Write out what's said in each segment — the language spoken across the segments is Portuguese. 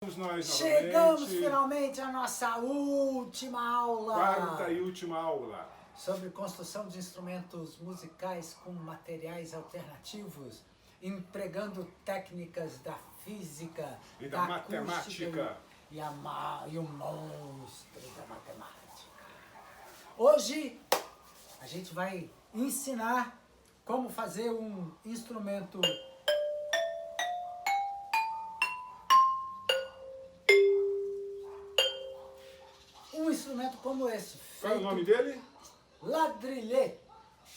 Nós novamente. Chegamos finalmente à nossa última aula. Quarta e última aula. Sobre construção de instrumentos musicais com materiais alternativos, empregando técnicas da física E da matemática. E o monstro da matemática. Hoje a gente vai ensinar como fazer um instrumento como esse. Qual é o nome dele? Ladrilhê.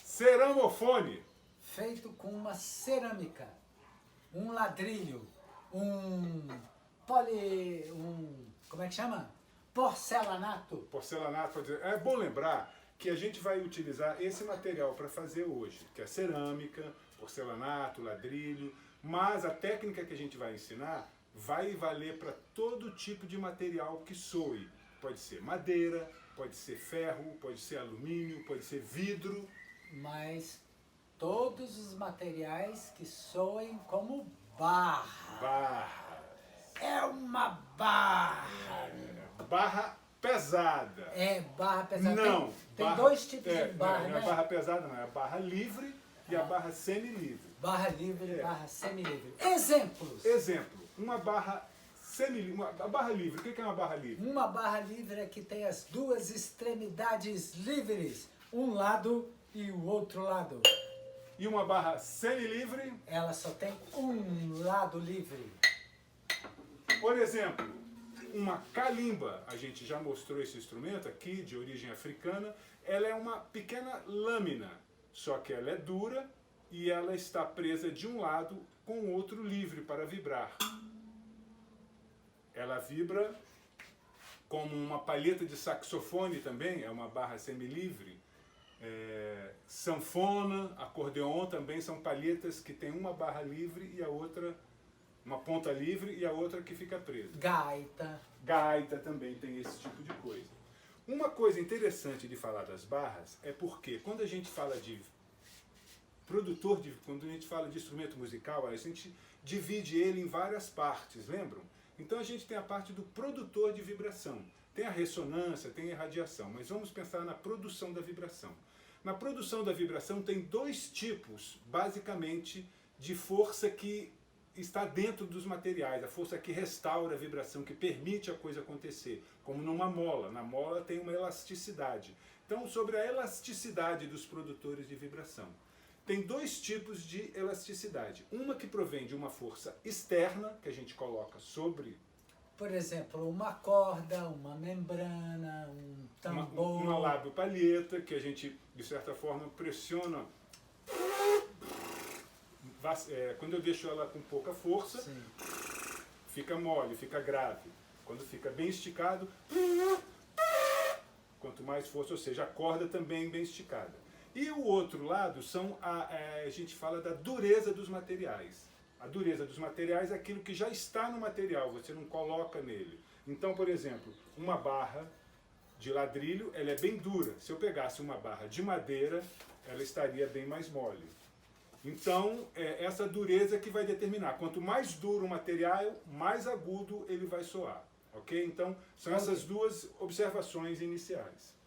Ceramofone. Feito com uma cerâmica, um ladrilho, como é que chama? Porcelanato. Porcelanato. É bom lembrar que a gente vai utilizar esse material para fazer hoje, que é cerâmica, porcelanato, ladrilho, mas a técnica que a gente vai ensinar vai valer para todo tipo de material que soe. Pode ser madeira, pode ser ferro, pode ser alumínio, pode ser vidro. Mas todos os materiais que soem como barra. Barra. É uma barra. Barra pesada. É, barra pesada. Não. Tem barra, dois tipos de barra, não né? é barra pesada, não. É a barra livre e a barra semi-livre. Barra livre e barra semi-livre. Exemplos. Exemplo. Uma barra semi-livre. A barra livre. O que é uma barra livre? Uma barra livre é que tem as duas extremidades livres. Um lado e o outro lado. E uma barra semi-livre? Ela só tem um lado livre. Por exemplo, uma calimba. A gente já mostrou esse instrumento aqui, de origem africana. Ela é uma pequena lâmina, só que ela é dura e ela está presa de um lado com o outro livre para vibrar. Ela vibra como uma palheta de saxofone também, é uma barra semi-livre. Sanfona, acordeon também são palhetas que tem uma barra livre e a outra, uma ponta livre e a outra que fica presa. Gaita. Gaita também tem esse tipo de coisa. Uma coisa interessante de falar das barras é porque quando a gente fala de quando a gente fala de instrumento musical, a gente divide ele em várias partes, lembram? Então a gente tem a parte do produtor de vibração. Tem a ressonância, tem a irradiação, mas vamos pensar na produção da vibração. Na produção da vibração tem dois tipos, basicamente, de força que está dentro dos materiais, a força que restaura a vibração, que permite a coisa acontecer, como numa mola. Na mola tem uma elasticidade. Então, sobre a elasticidade dos produtores de vibração. Tem dois tipos de elasticidade. Uma que provém de uma força externa, que a gente coloca sobre... Por exemplo, uma corda, uma membrana, um tambor. Uma lábio palheta, que a gente, de certa forma, pressiona. Quando eu deixo ela com pouca força, sim, fica mole, fica grave. Quando fica bem esticado, quanto mais força, ou seja, a corda também bem esticada. E o outro lado são a gente fala da dureza dos materiais. A dureza dos materiais é aquilo que já está no material, você não coloca nele. Então, por exemplo, uma barra de ladrilho, ela é bem dura. Se eu pegasse uma barra de madeira, ela estaria bem mais mole. Então, é essa dureza que vai determinar. Quanto mais duro o material, mais agudo ele vai soar. Ok? Então, são essas duas observações iniciais.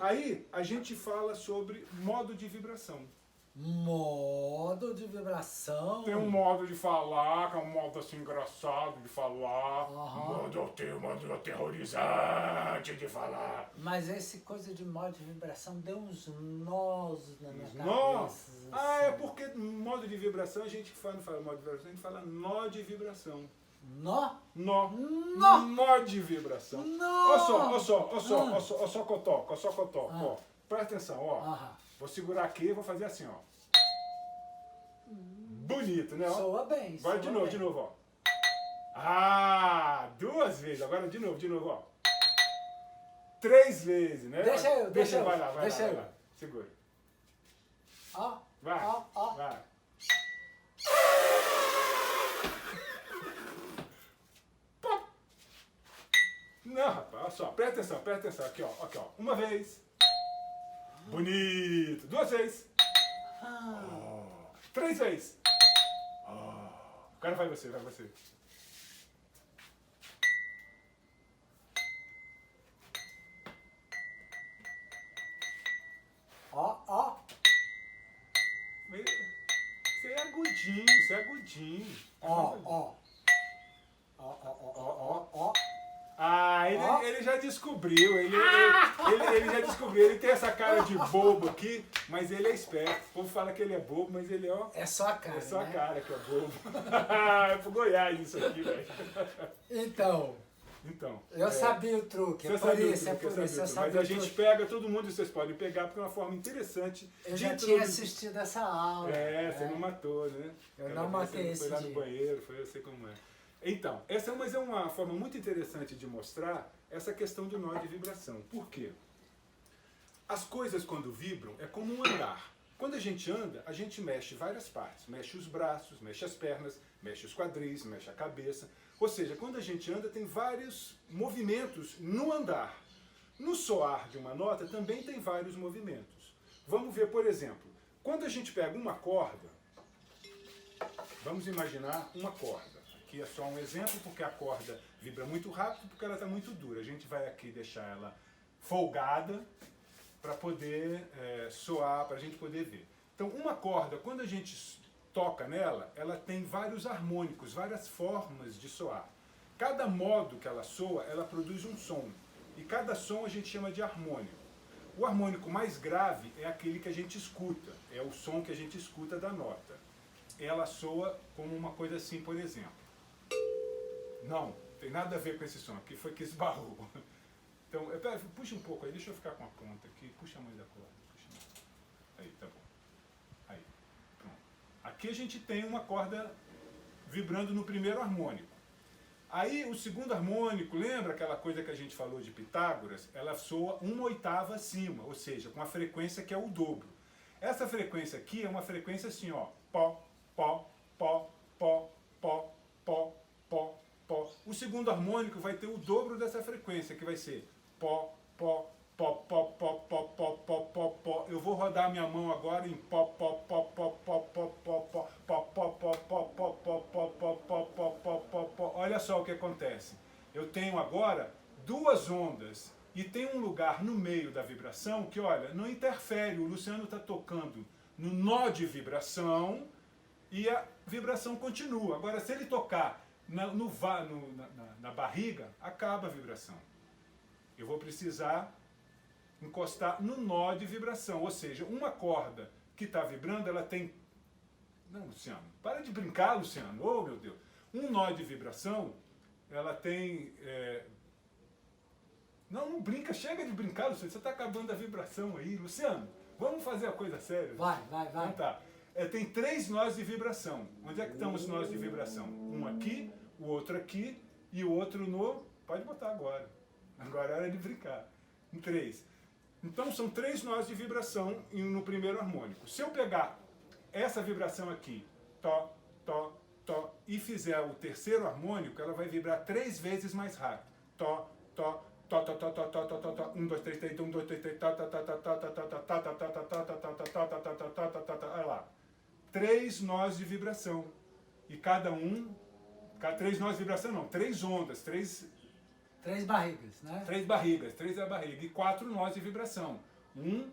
Aí, a gente fala sobre modo de vibração. Modo de vibração. Tem um modo de falar, que é um modo assim engraçado de falar. Uhum. Um modo aterrorizante de falar. Mas esse coisa de modo de vibração deu uns nós na minha Nó? cabeça. Ah, é porque modo de vibração a gente não fala modo de vibração, a gente fala nó de vibração. Nó? Nó. Nó. Nó de vibração. Nó. Olha só que eu toco, ó. Presta atenção, ó. Aham. Vou segurar aqui e vou fazer assim, ó. Bonito, né? Ó. Soa bem. Agora soa de bem. novo, ó. Ah, duas vezes. Agora de novo, ó. 3 vezes, né? Deixa eu. Vai lá. Segura. Ó, Vai. ó. Vai. Não, rapaz, olha só. Presta atenção. Aqui, ó. Uma vez. Bonito. 2 vezes. 3 vezes. Agora vai você. Sim. Ó, ó. Ó, ó, ó, ó, ó. Ah, ele já descobriu, ele já descobriu, ele tem essa cara de bobo aqui, mas ele é esperto. O povo fala que ele é bobo, mas ele É só a cara, é só a né? cara que é bobo. É pro Goiás isso aqui, velho. Então, Então. eu sabia o truque, Você sabia o truque, é por isso, eu mas sabia a o gente truque. pega todo mundo, e vocês podem pegar, porque é uma forma interessante Eu de já tinha assistido essa aula. Você não matou, né? Eu não matei esse dia. Foi lá no dia. banheiro, eu sei como é. Então, mas é uma forma muito interessante de mostrar essa questão do nó de vibração. Por quê? As coisas quando vibram é como um andar. Quando a gente anda, a gente mexe várias partes. Mexe os braços, mexe as pernas, mexe os quadris, mexe a cabeça. Ou seja, quando a gente anda, tem vários movimentos no andar. No soar de uma nota também tem vários movimentos. Vamos ver, por exemplo, quando a gente pega uma corda, vamos imaginar uma corda. Aqui é só um exemplo, porque a corda vibra muito rápido, porque ela está muito dura. A gente vai aqui deixar ela folgada para poder soar, para a gente poder ver. Então, uma corda, quando a gente toca nela, ela tem vários harmônicos, várias formas de soar. Cada modo que ela soa, ela produz um som. E cada som a gente chama de harmônico. O harmônico mais grave é aquele que a gente escuta, é o som que a gente escuta da nota. Ela soa como uma coisa assim, por exemplo. Não, tem nada a ver com esse som, aqui foi que esbarrou. Então, puxa um pouco aí, deixa eu ficar com a ponta aqui, puxa mais a corda. Puxa mais. Aí, tá bom. Aí, pronto. Aqui a gente tem uma corda vibrando no primeiro harmônico. Aí o segundo harmônico, lembra aquela coisa que a gente falou de Pitágoras? Ela soa uma oitava acima, ou seja, com a frequência que é o dobro. Essa frequência aqui é uma frequência assim, ó, pó, pó, pó, pó, pó, pó, pó, pó. O segundo harmônico vai ter o dobro dessa frequência, que vai ser pó, pó, pó, pó, pó, pó, pó, pó, pó, pó. Eu vou rodar minha mão agora em pó, pó, pó, pó, pó, pó, pó, pó, pó, pó, pó, pó, pó, pó, pó, pó, pó, pó, pó, pó. Olha só o que acontece. Eu tenho agora duas ondas e tem um lugar no meio da vibração que, olha, não interfere. O Luciano está tocando no nó de vibração e a vibração continua. Agora, se ele tocar na barriga, acaba a vibração. Eu vou precisar encostar no nó de vibração, ou seja, uma corda que está vibrando, ela tem... Não, Luciano, para de brincar, Luciano, oh meu Deus. Um nó de vibração, ela tem... Não brinca, chega de brincar, Luciano, você está acabando a vibração aí, Luciano, vamos fazer a coisa séria. Vai. Então tá. Tem 3 nós de vibração. Onde é que estão os nós de vibração? Um aqui, o outro aqui e o outro no... Pode botar agora. Agora é hora de brincar. Em 3. Então são 3 nós de vibração no primeiro harmônico. Se eu pegar essa vibração aqui, tó, tó, tó, e fizer o terceiro harmônico, ela vai vibrar 3 vezes mais rápido. Tó, tó, tó, tó, tó, tó, tó, tó, tó, tó, 1, 2, 3, 3, 1, 2, 3, 3, tá, tá, tá, tá, tá, tá, tá, tá, tá, tá, tá, tá, tá, tá, tá, tá, tá, tá, tá, olha lá. 3 nós de vibração. E cada um... 3 nós de vibração não, 3 ondas, 3 barrigas, né? 3 barrigas, 3 é a barriga. E 4 nós de vibração. 1,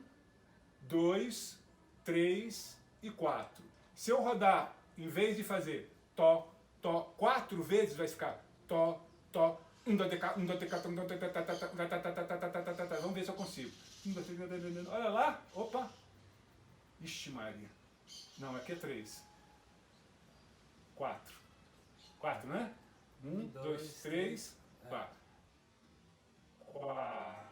2, 3 e 4. Se eu rodar, em vez de fazer tó, tó, 4 vezes, vai ficar tó, tó, 1, 2, 3, 1, 2, 3, 4, 1, 2, 3, 4, vamos ver se eu consigo. Olha lá, opa. Ixi Maria. Não, aqui é 3. 4. 4, né? 1, 2, 3, 4. 4.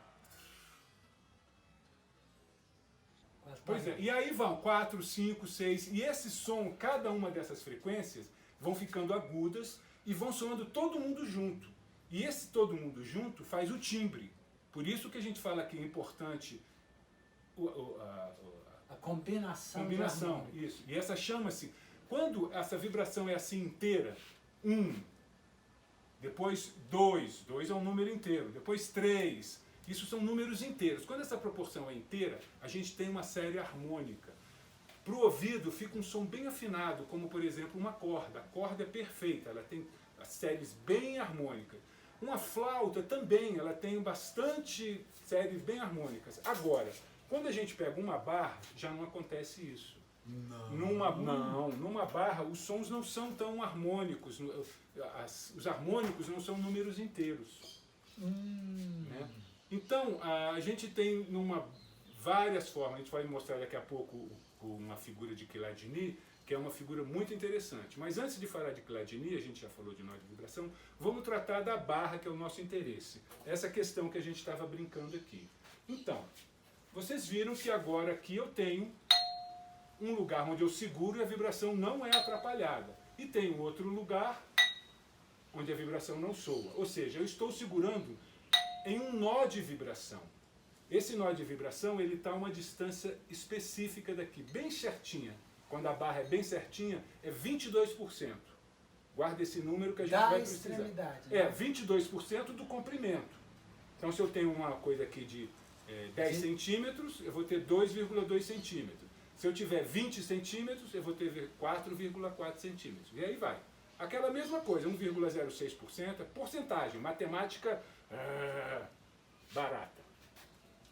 Pois é, e aí vão 4, 5, 6, e esse som, cada uma dessas frequências, vão ficando agudas e vão soando todo mundo junto. E esse todo mundo junto faz o timbre. Por isso que a gente fala que é importante a combinação. Combinação, isso. E essa chama-se, quando essa vibração é assim inteira, 1, depois 2, 2 é um número inteiro, depois 3, isso são números inteiros. Quando essa proporção é inteira, a gente tem uma série harmônica. Para o ouvido fica um som bem afinado, como por exemplo uma corda. A corda é perfeita, ela tem as séries bem harmônicas. Uma flauta também, ela tem bastante séries bem harmônicas. Agora, quando a gente pega uma barra, já não acontece isso. Numa barra, os sons não são tão harmônicos. Os harmônicos não são números inteiros. Né? Então, a gente tem várias formas. A gente vai mostrar daqui a pouco uma figura de Chladni, que é uma figura muito interessante. Mas antes de falar de Chladni, a gente já falou de nó de vibração, vamos tratar da barra, que é o nosso interesse. Essa questão que a gente estava brincando aqui. Então, vocês viram que agora aqui eu tenho um lugar onde eu seguro e a vibração não é atrapalhada. E tem um outro lugar onde a vibração não soa. Ou seja, eu estou segurando em um nó de vibração. Esse nó de vibração ele está a uma distância específica daqui, bem certinha. Quando a barra é bem certinha, é 22%. Guarda esse número que a gente vai precisar. Extremidade, né? É 22% do comprimento. Então, se eu tenho uma coisa aqui de 10 centímetros, eu vou ter 2,2 centímetros. Se eu tiver 20 centímetros, eu vou ter 4,4 centímetros. E aí vai. Aquela mesma coisa, 1,06% é porcentagem, matemática barata.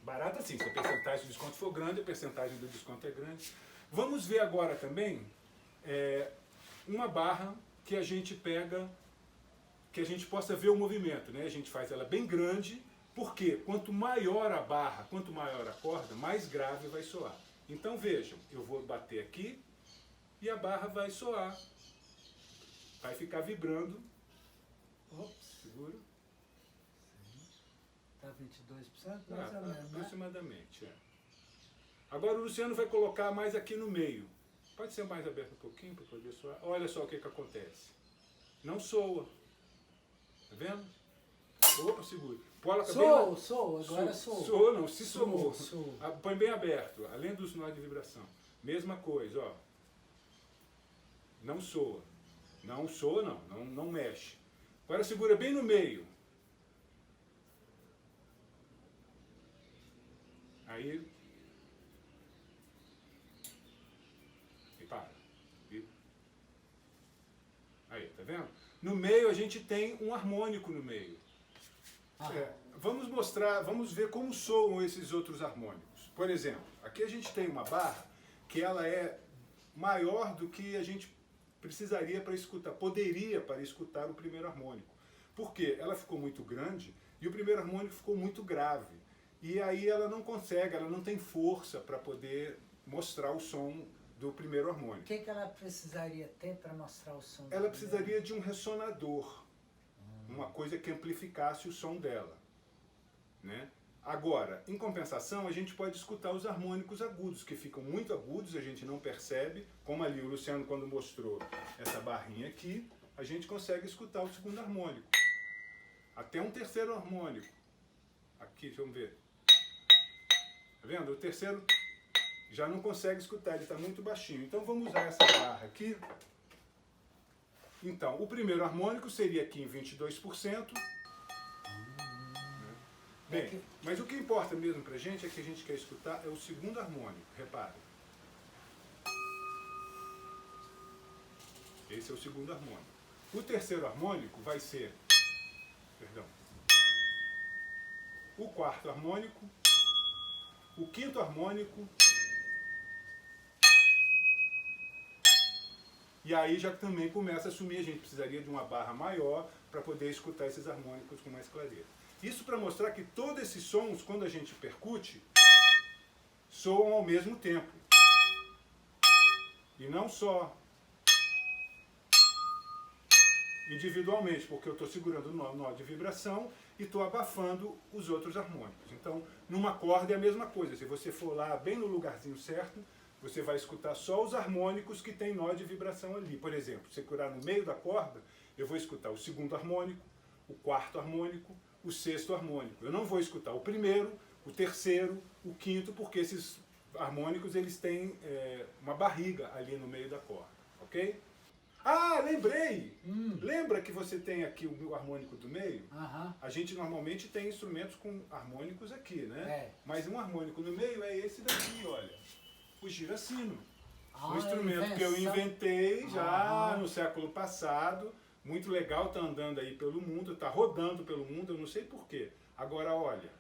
Barata sim, se a percentagem do desconto for grande, a percentagem do desconto é grande. Vamos ver agora também uma barra que a gente pega, que a gente possa ver o movimento. Né? A gente faz ela bem grande, porque quanto maior a barra, quanto maior a corda, mais grave vai soar. Então vejam, eu vou bater aqui e a barra vai soar. Vai ficar vibrando. Ops. Segura. Está 22%? Mais ou menos, aproximadamente. Né? Agora o Luciano vai colocar mais aqui no meio. Pode ser mais aberto um pouquinho para poder soar. Olha só o que acontece. Não soa. Tá vendo? Opa, segura. Soa, agora soa. Soa não, se somou. Soa. Põe bem aberto, além dos nós de vibração. Mesma coisa, ó. Não soa. Não soa, não mexe. Agora segura bem no meio. Aí. E para. Aí, tá vendo? No meio a gente tem um harmônico no meio. Vamos ver como soam esses outros harmônicos. Por exemplo, aqui a gente tem uma barra que ela é maior do que a gente precisaria para escutar, poderia para escutar o primeiro harmônico. Por quê? Ela ficou muito grande e o primeiro harmônico ficou muito grave. E aí ela não consegue, ela não tem força para poder mostrar o som do primeiro harmônico. O que ela precisaria ter para mostrar o som? Ela precisaria de um ressonador, uma coisa que amplificasse o som dela. Né? Agora, em compensação, a gente pode escutar os harmônicos agudos, que ficam muito agudos, a gente não percebe, como ali o Luciano quando mostrou essa barrinha aqui, a gente consegue escutar o segundo harmônico. Até um terceiro harmônico. Aqui, vamos ver. Tá vendo? O terceiro já não consegue escutar, ele está muito baixinho. Então vamos usar essa barra aqui. Então, o primeiro harmônico seria aqui em 22%. Bem, mas o que importa mesmo pra gente é que a gente quer escutar é o segundo harmônico, repare. Esse é o segundo harmônico. O terceiro harmônico vai ser, o quarto harmônico, o quinto harmônico, e aí já também começa a assumir, a gente precisaria de uma barra maior para poder escutar esses harmônicos com mais clareza. Isso para mostrar que todos esses sons, quando a gente percute, soam ao mesmo tempo. E não só individualmente, porque eu estou segurando o nó de vibração e estou abafando os outros harmônicos. Então, numa corda é a mesma coisa. Se você for lá bem no lugarzinho certo, você vai escutar só os harmônicos que tem nó de vibração ali. Por exemplo, se segurar no meio da corda, eu vou escutar o segundo harmônico, o quarto harmônico, o sexto harmônico. Eu não vou escutar o primeiro, o terceiro, o quinto, porque esses harmônicos eles têm uma barriga ali no meio da corda, ok? Ah, lembrei! Lembra que você tem aqui o harmônico do meio? A gente normalmente tem instrumentos com harmônicos aqui, né? Mas um harmônico no meio é esse daqui, olha. O girassino. Um instrumento que eu inventei já no século passado. Muito legal, tá andando aí pelo mundo, tá rodando pelo mundo, eu não sei porquê. Agora olha.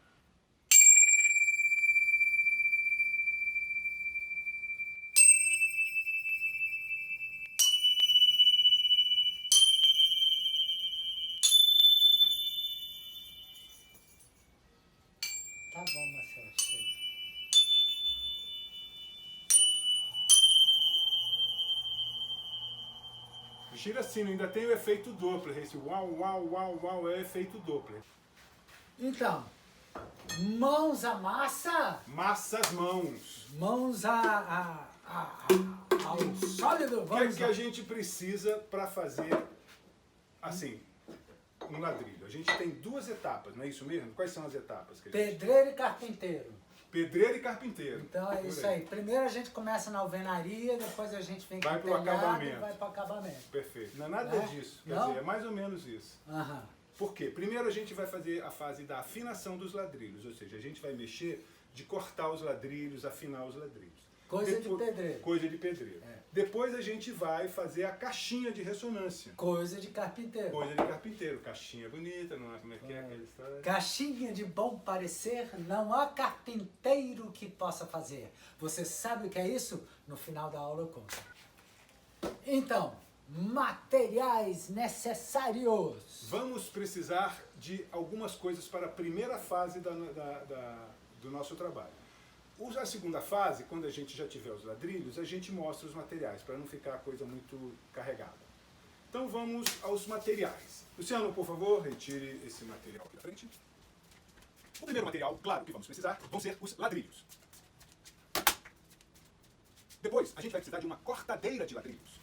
gira sino, ainda tem o efeito Doppler. Esse uau, uau, uau, uau é o efeito Doppler. Então, mãos à massa, Massa as mãos. mãos ao sólido. O que é que a gente precisa para fazer, assim, um ladrilho? A gente tem duas etapas, não é isso mesmo? Quais são as etapas? Que a gente... Pedreiro e carpinteiro. Pedreiro e carpinteiro. Então é Por isso aí. Primeiro a gente começa na alvenaria, depois a gente vem Vai com pro o telhado acabamento. e vai para o acabamento. Perfeito. Não é nada Né? disso. Quer Não? dizer, é mais ou menos isso. Aham. Por quê? Primeiro a gente vai fazer a fase da afinação dos ladrilhos, ou seja, a gente vai mexer de cortar os ladrilhos, afinar os ladrilhos. Coisa de pedreiro. Coisa de pedreiro. É. Depois a gente vai fazer a caixinha de ressonância. Coisa de carpinteiro. Coisa de carpinteiro. Caixinha bonita, não é? Como é que é aquela história? Caixinha de bom parecer, não há carpinteiro que possa fazer. Você sabe o que é isso? No final da aula eu conto. Então, materiais necessários. Vamos precisar de algumas coisas para a primeira fase do nosso trabalho. A segunda fase, quando a gente já tiver os ladrilhos, a gente mostra os materiais, para não ficar a coisa muito carregada. Então vamos aos materiais. Luciano, por favor, retire esse material aqui da frente. O primeiro material, claro, que vamos precisar, vão ser os ladrilhos. Depois, a gente vai precisar de uma cortadeira de ladrilhos.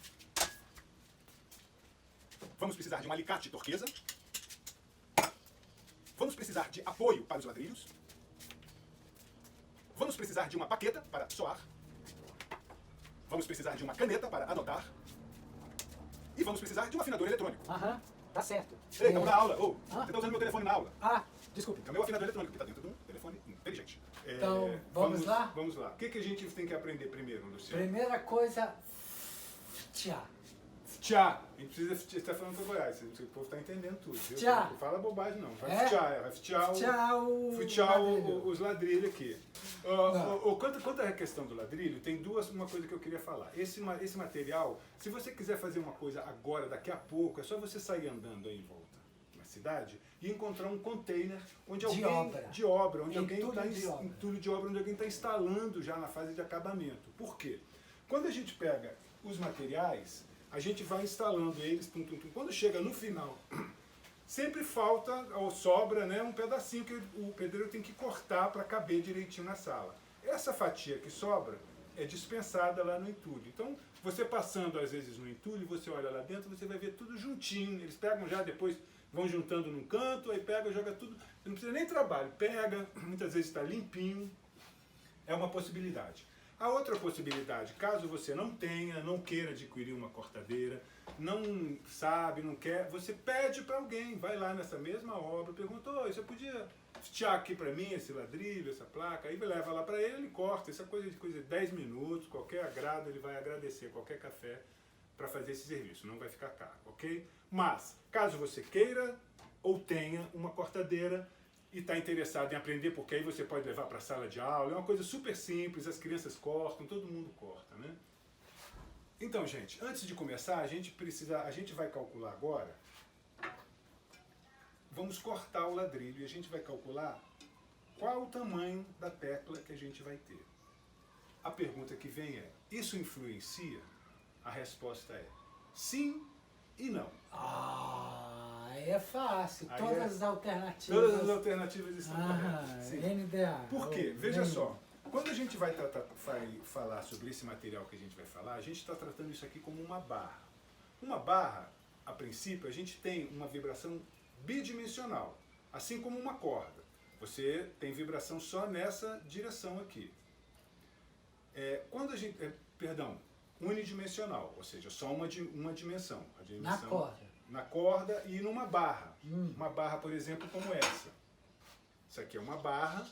Vamos precisar de um alicate turquesa. Vamos precisar de apoio para os ladrilhos. Vamos precisar de uma baqueta para soar. Vamos precisar de uma caneta para anotar. E vamos precisar de um afinador eletrônico. Aham, tá certo. Ei, estamos na aula. Ô, você está usando meu telefone na aula. Ah, desculpe. É o meu afinador eletrônico, que está dentro de um telefone inteligente. Então, vamos lá? Vamos lá. O que a gente tem que aprender primeiro, Luciano? Primeira coisa, tchá. Tchá. A gente precisa, você está falando para Goiás, o povo está entendendo tudo. Viu? Tchá. Não fala bobagem, não. Vai É? futiar os ladrilhos aqui. Quanto à questão do ladrilho, tem uma coisa que eu queria falar. Esse material, se você quiser fazer uma coisa agora, daqui a pouco, é só você sair andando aí em volta na cidade e encontrar um container onde alguém de obra, onde alguém está entulho de obra, onde alguém está instalando já na fase de acabamento. Por quê? Quando a gente pega os materiais, a gente vai instalando eles, quando chega no final, sempre falta ou sobra, né, um pedacinho que o pedreiro tem que cortar para caber direitinho na sala. Essa fatia que sobra é dispensada lá no entulho. Então, você passando às vezes no entulho, você olha lá dentro, você vai ver tudo juntinho. Eles pegam já depois, vão juntando num canto, aí pega, joga tudo. Não precisa nem trabalho, pega, muitas vezes está limpinho. É uma possibilidade. A outra possibilidade, caso você não tenha, não queira adquirir uma cortadeira, não sabe, não quer, você pede para alguém, vai lá nessa mesma obra, pergunta, você podia fatiar aqui para mim esse ladrilho, essa placa, aí leva lá para ele, corta, essa coisa de 10 minutos, qualquer agrado, ele vai agradecer, qualquer café para fazer esse serviço, não vai ficar caro, ok? Mas, caso você queira ou tenha uma cortadeira, e está interessado em aprender, porque aí você pode levar para a sala de aula. É uma coisa super simples, as crianças cortam, todo mundo corta, né? Então, gente, antes de começar, a gente vai calcular agora, vamos cortar o ladrilho e a gente vai calcular qual o tamanho da tecla que a gente vai ter. A pergunta que vem é, isso influencia? A resposta é sim e não. É fácil, Aí todas as alternativas. Todas as alternativas estão corretas. Sim. NDA. Por quê? Veja só, quando a gente vai falar sobre esse material que a gente vai falar, a gente está tratando isso aqui como uma barra. Uma barra, a princípio, a gente tem uma vibração bidimensional, assim como uma corda. Você tem vibração só nessa direção aqui. Unidimensional, ou seja, só uma dimensão. Na corda. Na corda e numa barra. Uma barra, por exemplo, como essa. Isso aqui é uma barra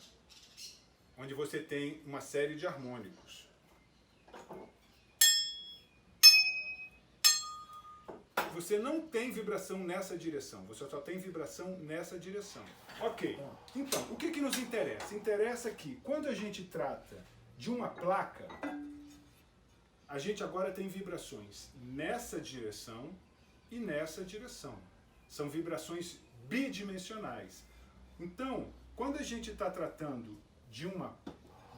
onde você tem uma série de harmônicos. Você não tem vibração nessa direção, você só tem vibração nessa direção. Ok, então, o que nos interessa? Interessa que, quando a gente trata de uma placa, a gente agora tem vibrações nessa direção e nessa direção. São vibrações bidimensionais. Então, quando a gente está tratando de uma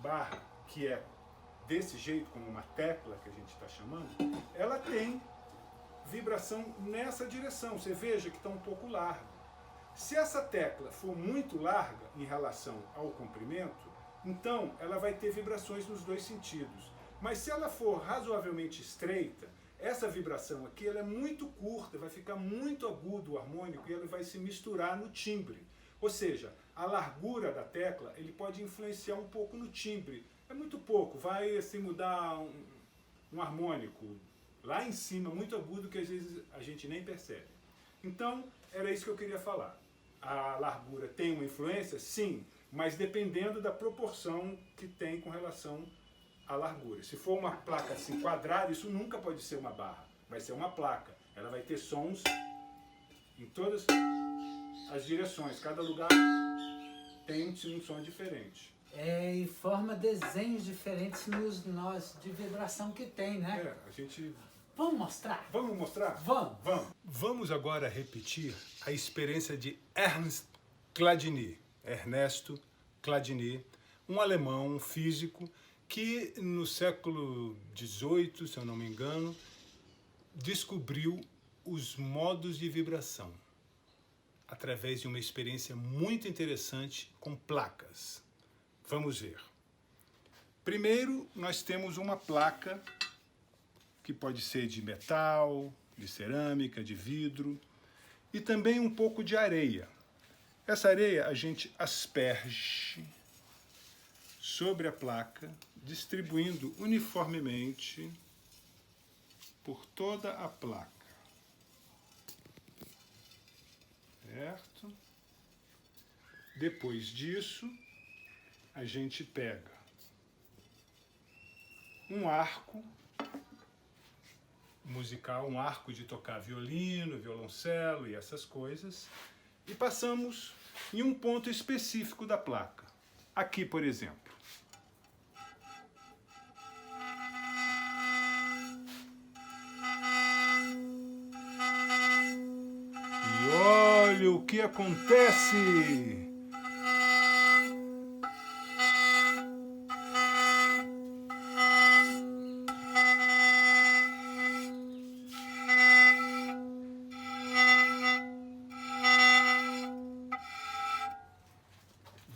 barra que é desse jeito, como uma tecla que a gente está chamando, ela tem vibração nessa direção. Você veja que está um pouco largo. Se essa tecla for muito larga em relação ao comprimento, então ela vai ter vibrações nos dois sentidos. Mas se ela for razoavelmente estreita, essa vibração aqui ela é muito curta, vai ficar muito agudo o harmônico e ele vai se misturar no timbre. Ou seja, a largura da tecla ele pode influenciar um pouco no timbre. É muito pouco, vai assim, mudar um harmônico lá em cima, muito agudo, que às vezes a gente nem percebe. Então, era isso que eu queria falar. A largura tem uma influência? Sim, mas dependendo da proporção que tem com relação à largura. Se for uma placa assim quadrada, isso nunca pode ser uma barra, vai ser uma placa. Ela vai ter sons em todas as direções, cada lugar tem um som diferente. E forma desenhos diferentes nos nós de vibração que tem, né? A gente... Vamos mostrar? Vamos mostrar? Vamos. Vamos agora repetir a experiência de Ernst Chladni, Ernesto Chladni, um alemão, um físico, que no século XVIII, se eu não me engano, descobriu os modos de vibração através de uma experiência muito interessante com placas. Vamos ver. Primeiro, nós temos uma placa que pode ser de metal, de cerâmica, de vidro, e também um pouco de areia. Essa areia a gente asperge sobre a placa, distribuindo uniformemente por toda a placa. Certo? Depois disso, a gente pega um arco musical, um arco de tocar violino, violoncelo e essas coisas, e passamos em um ponto específico da placa. Aqui, por exemplo. E olha o que acontece!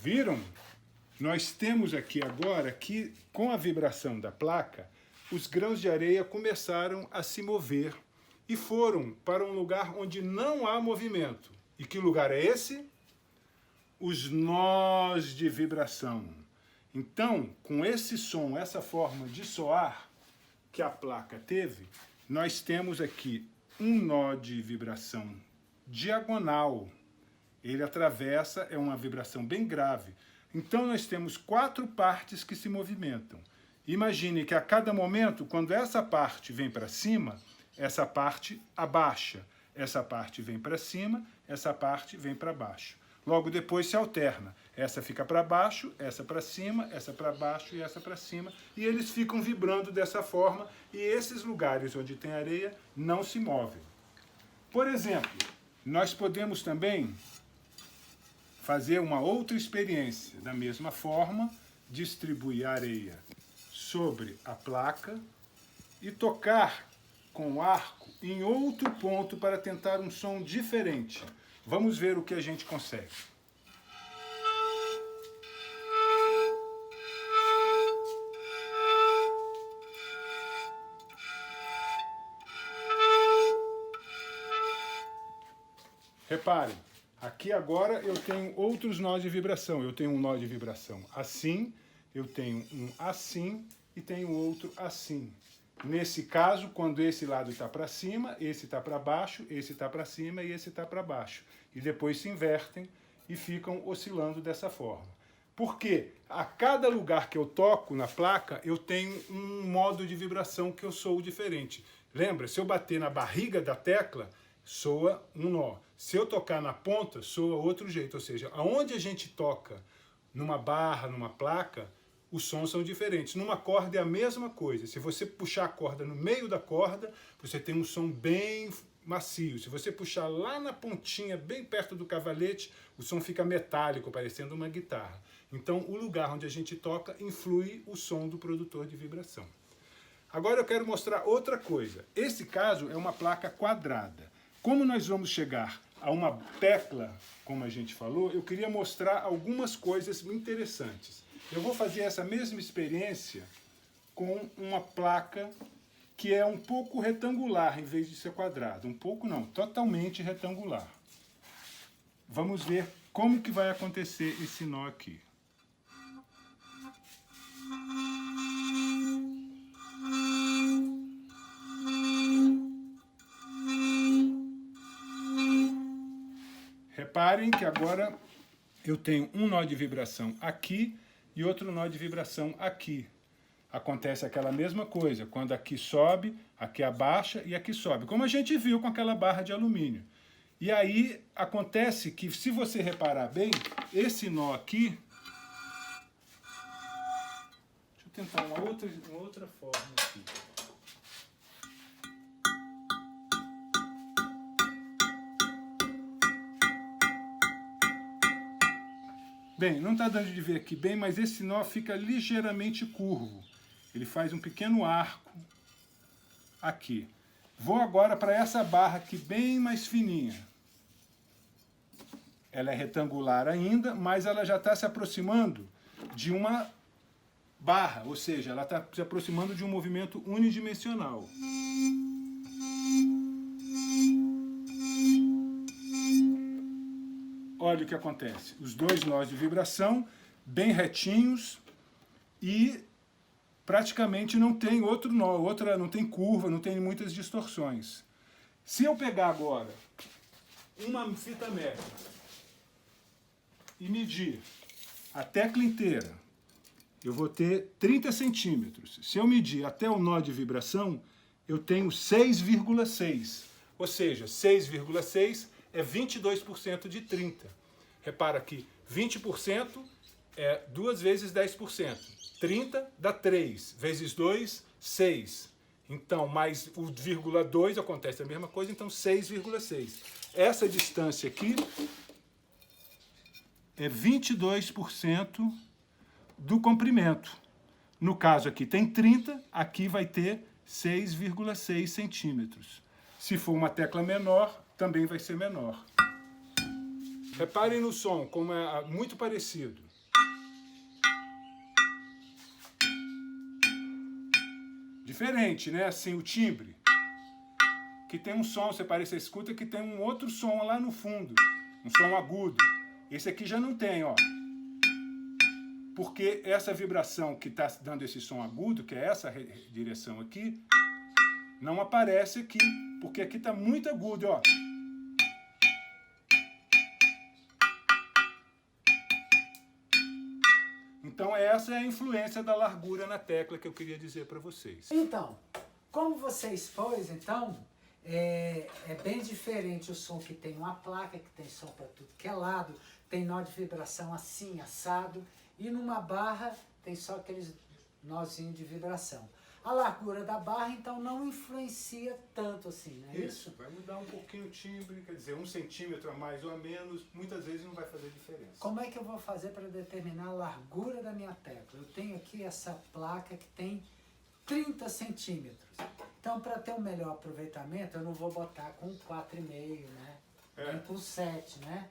Viram? Nós temos aqui agora que, com a vibração da placa, os grãos de areia começaram a se mover e foram para um lugar onde não há movimento. E que lugar é esse? Os nós de vibração. Então, com esse som, essa forma de soar que a placa teve, nós temos aqui um nó de vibração diagonal. Ele atravessa, é uma vibração bem grave. Então nós temos 4 partes que se movimentam. Imagine que a cada momento, quando essa parte vem para cima, essa parte abaixa. Essa parte vem para cima, essa parte vem para baixo. Logo depois se alterna. Essa fica para baixo, essa para cima, essa para baixo e essa para cima. E eles ficam vibrando dessa forma. E esses lugares onde tem areia não se movem. Por exemplo, nós podemos também fazer uma outra experiência. Da mesma forma, distribuir a areia sobre a placa e tocar com o arco em outro ponto para tentar um som diferente. Vamos ver o que a gente consegue. Reparem. Aqui agora eu tenho outros nós de vibração. Eu tenho um nó de vibração assim, eu tenho um assim e tenho outro assim. Nesse caso, quando esse lado está para cima, esse está para baixo, esse está para cima e esse está para baixo. E depois se invertem e ficam oscilando dessa forma. Porque a cada lugar que eu toco na placa, eu tenho um modo de vibração que eu sou diferente. Lembra? Se eu bater na barriga da tecla, soa um nó. Se eu tocar na ponta, soa outro jeito. Ou seja, aonde a gente toca numa barra, numa placa, os sons são diferentes. Numa corda é a mesma coisa. Se você puxar a corda no meio da corda, você tem um som bem macio. Se você puxar lá na pontinha, bem perto do cavalete, o som fica metálico, parecendo uma guitarra. Então, o lugar onde a gente toca influi o som do produtor de vibração. Agora eu quero mostrar outra coisa. Esse caso é uma placa quadrada. Como nós vamos chegar a uma tecla, como a gente falou, eu queria mostrar algumas coisas interessantes. Eu vou fazer essa mesma experiência com uma placa que é um pouco retangular em vez de ser quadrada. Um pouco não, totalmente retangular. Vamos ver como que vai acontecer esse nó aqui. Reparem que agora eu tenho um nó de vibração aqui e outro nó de vibração aqui. Acontece aquela mesma coisa, quando aqui sobe, aqui abaixa e aqui sobe, como a gente viu com aquela barra de alumínio. E aí acontece que, se você reparar bem, esse nó aqui... Deixa eu tentar uma outra forma aqui. Bem, não está dando de ver aqui bem, mas esse nó fica ligeiramente curvo. Ele faz um pequeno arco aqui. Vou agora para essa barra aqui bem mais fininha. Ela é retangular ainda, mas ela já está se aproximando de uma barra, ou seja, ela está se aproximando de um movimento unidimensional. Olha o que acontece. Os dois nós de vibração, bem retinhos, e praticamente não tem outro nó, não tem curva, não tem muitas distorções. Se eu pegar agora uma fita métrica e medir a tecla inteira, eu vou ter 30 centímetros. Se eu medir até o nó de vibração, eu tenho 6,6. Ou seja, 6,6 é 22% de 30. Repara que 20% é 2 vezes 10%. 30 dá 3, vezes 2, 6. Então, mais o vírgula 2 acontece a mesma coisa, então 6,6. Essa distância aqui é 22% do comprimento. No caso aqui tem 30, aqui vai ter 6,6 centímetros. Se for uma tecla menor, também vai ser menor. Reparem no som, como é muito parecido. Diferente, né? Assim, o timbre. Que tem um som, você escuta que tem um outro som lá no fundo. Um som agudo. Esse aqui já não tem, ó. Porque essa vibração que está dando esse som agudo, que é essa direção aqui, não aparece aqui. Porque aqui está muito agudo, ó. Então essa é a influência da largura na tecla que eu queria dizer para vocês. Então, como você expôs, então, é bem diferente o som que tem uma placa, que tem som para tudo que é lado, tem nó de vibração assim, assado, e numa barra tem só aqueles nozinhos de vibração. A largura da barra, então, não influencia tanto assim, não é isso? Vai mudar um pouquinho o timbre, quer dizer, 1 centímetro a mais ou a menos, muitas vezes não vai fazer diferença. Como é que eu vou fazer para determinar a largura da minha tecla? Eu tenho aqui essa placa que tem 30 centímetros. Então, para ter um melhor aproveitamento, eu não vou botar com 4,5, né? Nem com 7, né?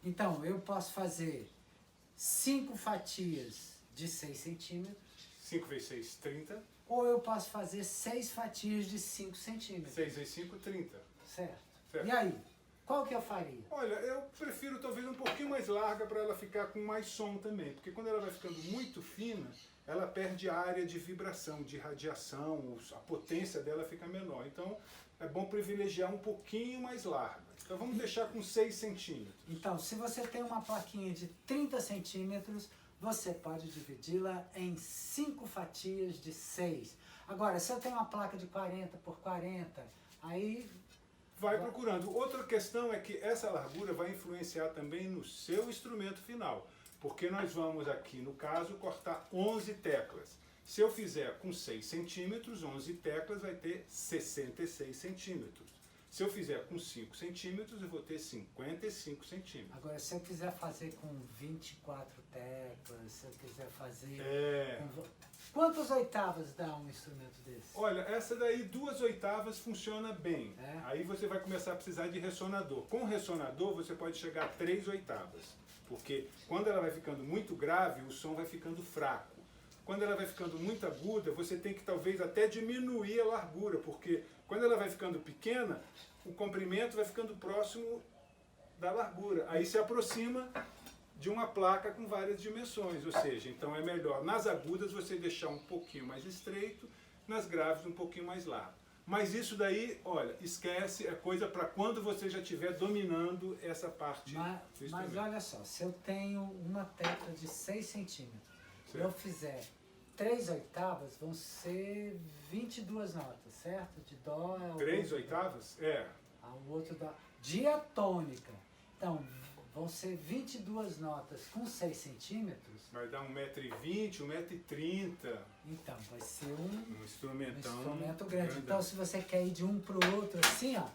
Então, eu posso fazer 5 fatias de 6 centímetros. 5 vezes 6, 30. Ou eu posso fazer 6 fatias de 5 centímetros. 6 vezes 5, 30. Certo. Certo. E aí? Qual que eu faria? Olha, eu prefiro talvez um pouquinho mais larga para ela ficar com mais som também. Porque quando ela vai ficando muito fina, ela perde a área de vibração, de radiação, a potência dela fica menor. Então, é bom privilegiar um pouquinho mais larga. Então, vamos deixar com 6 centímetros. Então, se você tem uma plaquinha de 30 centímetros, você pode dividi-la em 5 fatias de 6. Agora, se eu tenho uma placa de 40 por 40, aí... Vai procurando. Outra questão é que essa largura vai influenciar também no seu instrumento final. Porque nós vamos aqui, no caso, cortar 11 teclas. Se eu fizer com 6 centímetros, 11 teclas vai ter 66 centímetros. Se eu fizer com 5 centímetros, eu vou ter 55 centímetros. Agora, se eu quiser fazer com 24 teclas, se eu quiser fazer... Quantas oitavas dá um instrumento desse? Olha, essa daí, 2 oitavas funciona bem. Aí você vai começar a precisar de ressonador. Com ressonador, você pode chegar a 3 oitavas. Porque quando ela vai ficando muito grave, o som vai ficando fraco. Quando ela vai ficando muito aguda, você tem que talvez até diminuir a largura, porque quando ela vai ficando pequena, o comprimento vai ficando próximo da largura. Aí se aproxima de uma placa com várias dimensões, ou seja, então é melhor nas agudas você deixar um pouquinho mais estreito, nas graves um pouquinho mais largo. Mas isso daí, olha, esquece, é coisa para quando você já estiver dominando essa parte. Mas olha só, se eu tenho uma tecla de 6 centímetros, se eu fizer 3 oitavas, vão ser 22 notas, certo? De dó... 3 oitavas? Ao outro dó. Diatônica. Então, vão ser 22 notas com 6 centímetros. Vai dar 1,20 m, 1,30 m. Então, vai ser um instrumento grande. Então, se você quer ir de um para o outro assim, ó,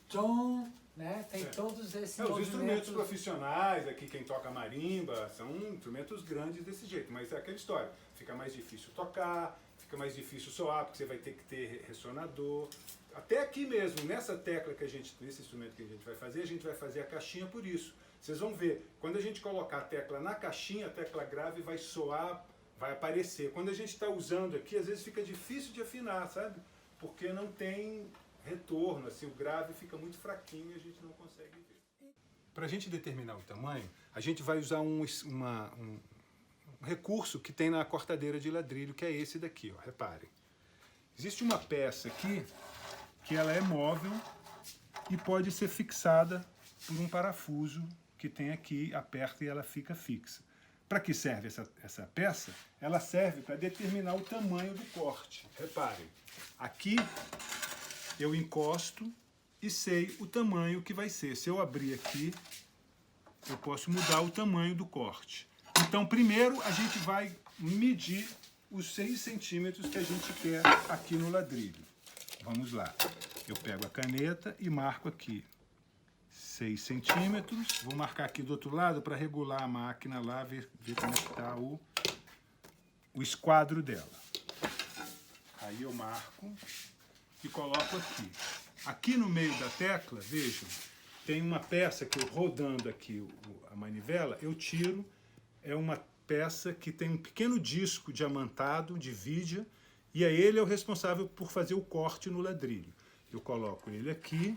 tom, né? Tem todos esses Os instrumentos profissionais, aqui quem toca marimba, são instrumentos grandes desse jeito, mas é aquela história, fica mais difícil tocar, fica mais difícil soar, porque você vai ter que ter ressonador. Até aqui mesmo, nessa tecla que nesse instrumento que a gente vai fazer a caixinha por isso. Vocês vão ver, quando a gente colocar a tecla na caixinha, a tecla grave vai soar, vai aparecer. Quando a gente está usando aqui, às vezes fica difícil de afinar, sabe? Porque não tem retorno, assim, o grave fica muito fraquinho e a gente não consegue ver. Para a gente determinar o tamanho, a gente vai usar um recurso que tem na cortadeira de ladrilho, que é esse daqui, ó, reparem. Existe uma peça aqui que ela é móvel e pode ser fixada por um parafuso que tem aqui, aperta e ela fica fixa. Para que serve essa peça? Ela serve para determinar o tamanho do corte. Reparem, aqui eu encosto e sei o tamanho que vai ser. Se eu abrir aqui, eu posso mudar o tamanho do corte. Então, primeiro, a gente vai medir os 6 centímetros que a gente quer aqui no ladrilho. Vamos lá. Eu pego a caneta e marco aqui 6 centímetros. Vou marcar aqui do outro lado para regular a máquina lá, ver como é que está o esquadro dela. Aí eu marco e coloco aqui. Aqui no meio da tecla, vejam, tem uma peça que eu rodando aqui a manivela, eu tiro, é uma peça que tem um pequeno disco diamantado de vidia, e ele é o responsável por fazer o corte no ladrilho. Eu coloco ele aqui,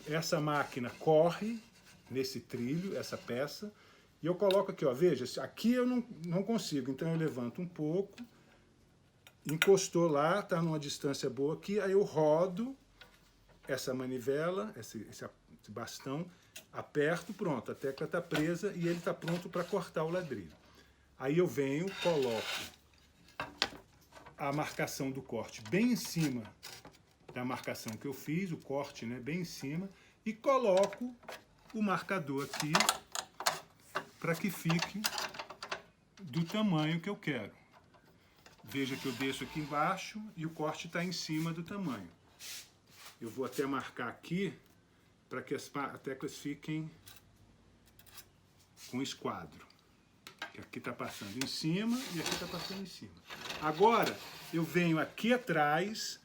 essa máquina corre nesse trilho, essa peça, e eu coloco aqui, ó, veja, aqui eu não consigo, então eu levanto um pouco, encostou lá, está numa distância boa aqui, aí eu rodo essa manivela, esse bastão, aperto, pronto, a tecla está presa e ele está pronto para cortar o ladrilho. Aí eu venho, coloco a marcação do corte bem em cima da marcação que eu fiz, o corte, né, bem em cima, e coloco o marcador aqui para que fique do tamanho que eu quero. Veja que eu desço aqui embaixo e o corte está em cima do tamanho. Eu vou até marcar aqui para que as teclas fiquem com esquadro. Aqui está passando em cima e aqui está passando em cima. Agora eu venho aqui atrás,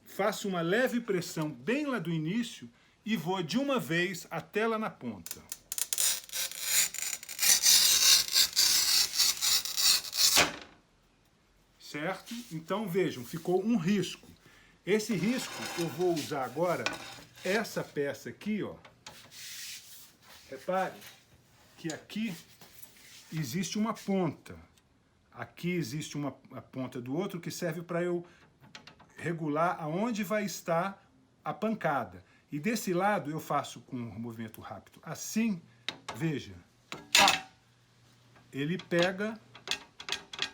faço uma leve pressão bem lá do início e vou de uma vez até lá na ponta. Certo? Então vejam, ficou um risco. Esse risco eu vou usar agora essa peça aqui, ó. Repare que aqui existe uma ponta. Aqui existe a ponta do outro que serve para eu regular aonde vai estar a pancada. E desse lado eu faço com um movimento rápido assim, veja. Pá, ele pega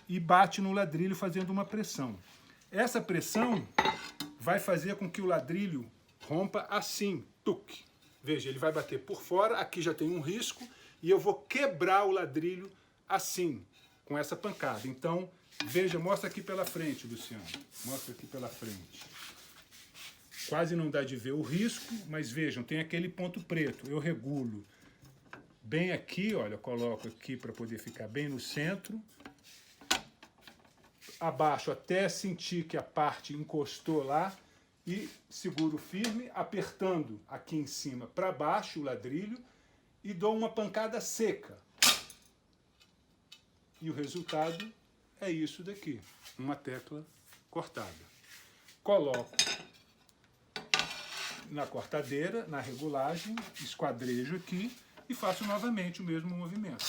e bate no ladrilho fazendo uma pressão. Essa pressão vai fazer com que o ladrilho rompa assim, tuc. Veja, ele vai bater por fora, aqui já tem um risco, e eu vou quebrar o ladrilho assim, com essa pancada. Então, veja, mostra aqui pela frente, Luciano. Mostra aqui pela frente. quase não dá de ver o risco, mas vejam, tem aquele ponto preto. Eu regulo bem aqui, olha, coloco aqui para poder ficar bem no centro. Abaixo até sentir que a parte encostou lá e seguro firme, apertando aqui em cima para baixo o ladrilho e dou uma pancada seca. E o resultado é isso daqui, uma tecla cortada. Coloco na cortadeira, na regulagem, esquadrejo aqui e faço novamente o mesmo movimento.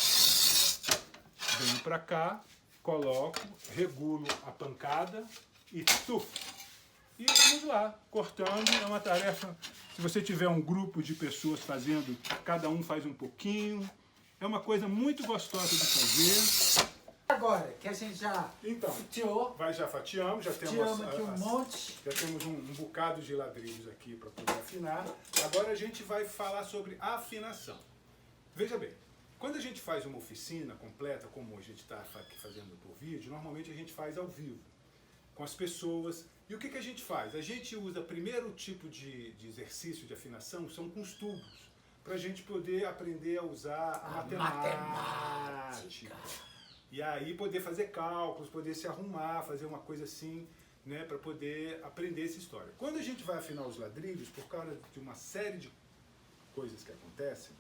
Venho para cá, coloco, regulo a pancada e tufo. E vamos lá, cortando. É uma tarefa, se você tiver um grupo de pessoas fazendo, cada um faz um pouquinho. É uma coisa muito gostosa de fazer. Agora que a gente já fatiou, já fatiamos, já temos aqui um monte. Já temos um bocado de ladrilhos aqui para poder afinar. Agora a gente vai falar sobre afinação. Veja bem, quando a gente faz uma oficina completa, como a gente está aqui fazendo por vídeo, normalmente a gente faz ao vivo, com as pessoas. E o que a gente faz? A gente usa, primeiro tipo de exercício de afinação, são com os tubos, para a gente poder aprender a usar a matemática. E aí poder fazer cálculos, poder se arrumar, fazer uma coisa assim, né, para poder aprender essa história. Quando a gente vai afinar os ladrilhos, por causa de uma série de coisas que acontecem,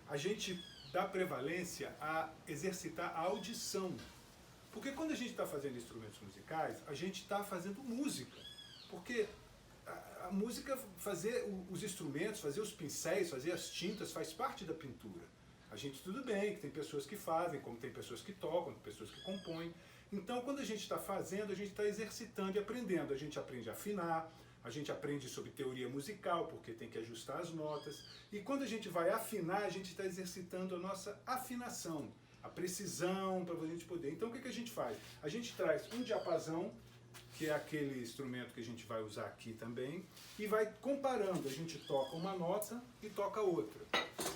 a gente dá prevalência a exercitar a audição. Porque quando a gente está fazendo instrumentos musicais, a gente está fazendo música. Porque a música, fazer os instrumentos, fazer os pincéis, fazer as tintas, faz parte da pintura. A gente, tudo bem, que tem pessoas que fazem, como tem pessoas que tocam, tem pessoas que compõem. Então, quando a gente está fazendo, a gente está exercitando e aprendendo. A gente aprende a afinar, a gente aprende sobre teoria musical, porque tem que ajustar as notas. E quando a gente vai afinar, a gente está exercitando a nossa afinação, a precisão, para a gente poder. Então, o que a gente faz? A gente traz um diapasão, que é aquele instrumento que a gente vai usar aqui também, e vai comparando. A gente toca uma nota e toca outra.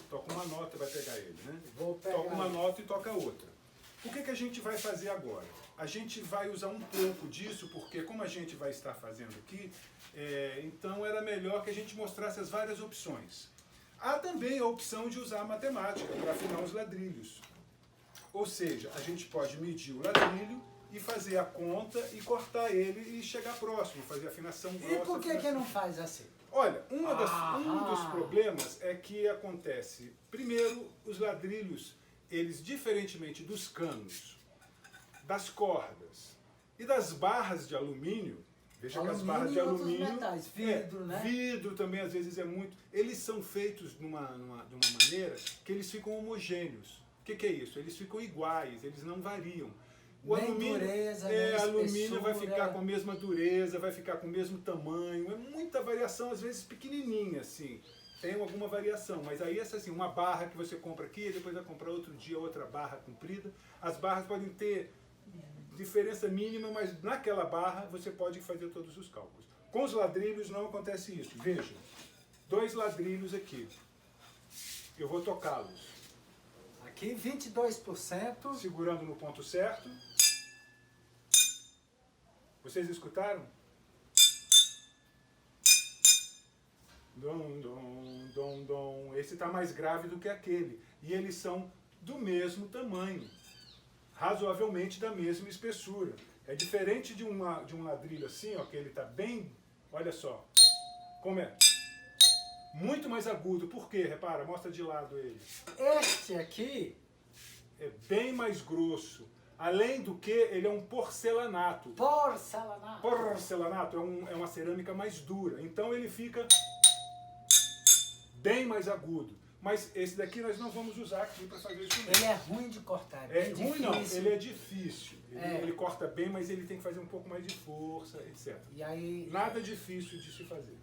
Toca uma nota, vai pegar ele, né? Toca uma nota e toca outra. O que a gente vai fazer agora? A gente vai usar um pouco disso, porque como a gente vai estar fazendo aqui, então era melhor que a gente mostrasse as várias opções. Há também a opção de usar a matemática para afinar os ladrilhos. Ou seja, a gente pode medir o ladrilho e fazer a conta e cortar ele e chegar próximo, fazer afinação grossa. E por que não faz assim? Olha, um dos problemas é que acontece, primeiro, os ladrilhos, eles, diferentemente dos canos, das cordas e das barras de alumínio, veja que as barras de alumínio, metais, vidro, né? Vidro também às vezes é muito, eles são feitos de uma maneira que eles ficam homogêneos. O que é isso? Eles ficam iguais, eles não variam. O alumínio, dureza, alumínio vai ficar com a mesma dureza, vai ficar com o mesmo tamanho, é muita variação, às vezes pequenininha, assim, tem alguma variação, mas aí essa assim, uma barra que você compra aqui, depois vai comprar outro dia outra barra comprida, as barras podem ter diferença mínima, mas naquela barra você pode fazer todos os cálculos. Com os ladrilhos não acontece isso, vejam, 2 ladrilhos aqui, eu vou tocá-los. Aqui 22%. Segurando no ponto certo. Vocês escutaram? Dom, dom, dom, dom. Esse está mais grave do que aquele. E eles são do mesmo tamanho. Razoavelmente da mesma espessura. É diferente de um ladrilho assim, ó, que ele está bem... Olha só. Como é? Muito mais agudo. Por quê? Repara, mostra de lado ele. Este aqui é bem mais grosso. Além do que, ele é um porcelanato. Porcelanato. Porcelanato é uma cerâmica mais dura. Então ele fica bem mais agudo. Mas esse daqui nós não vamos usar aqui para fazer isso mesmo. Ele é ruim de cortar. É ruim não, ele é difícil. Ele corta bem, mas ele tem que fazer um pouco mais de força, etc. E aí, nada difícil de se fazer.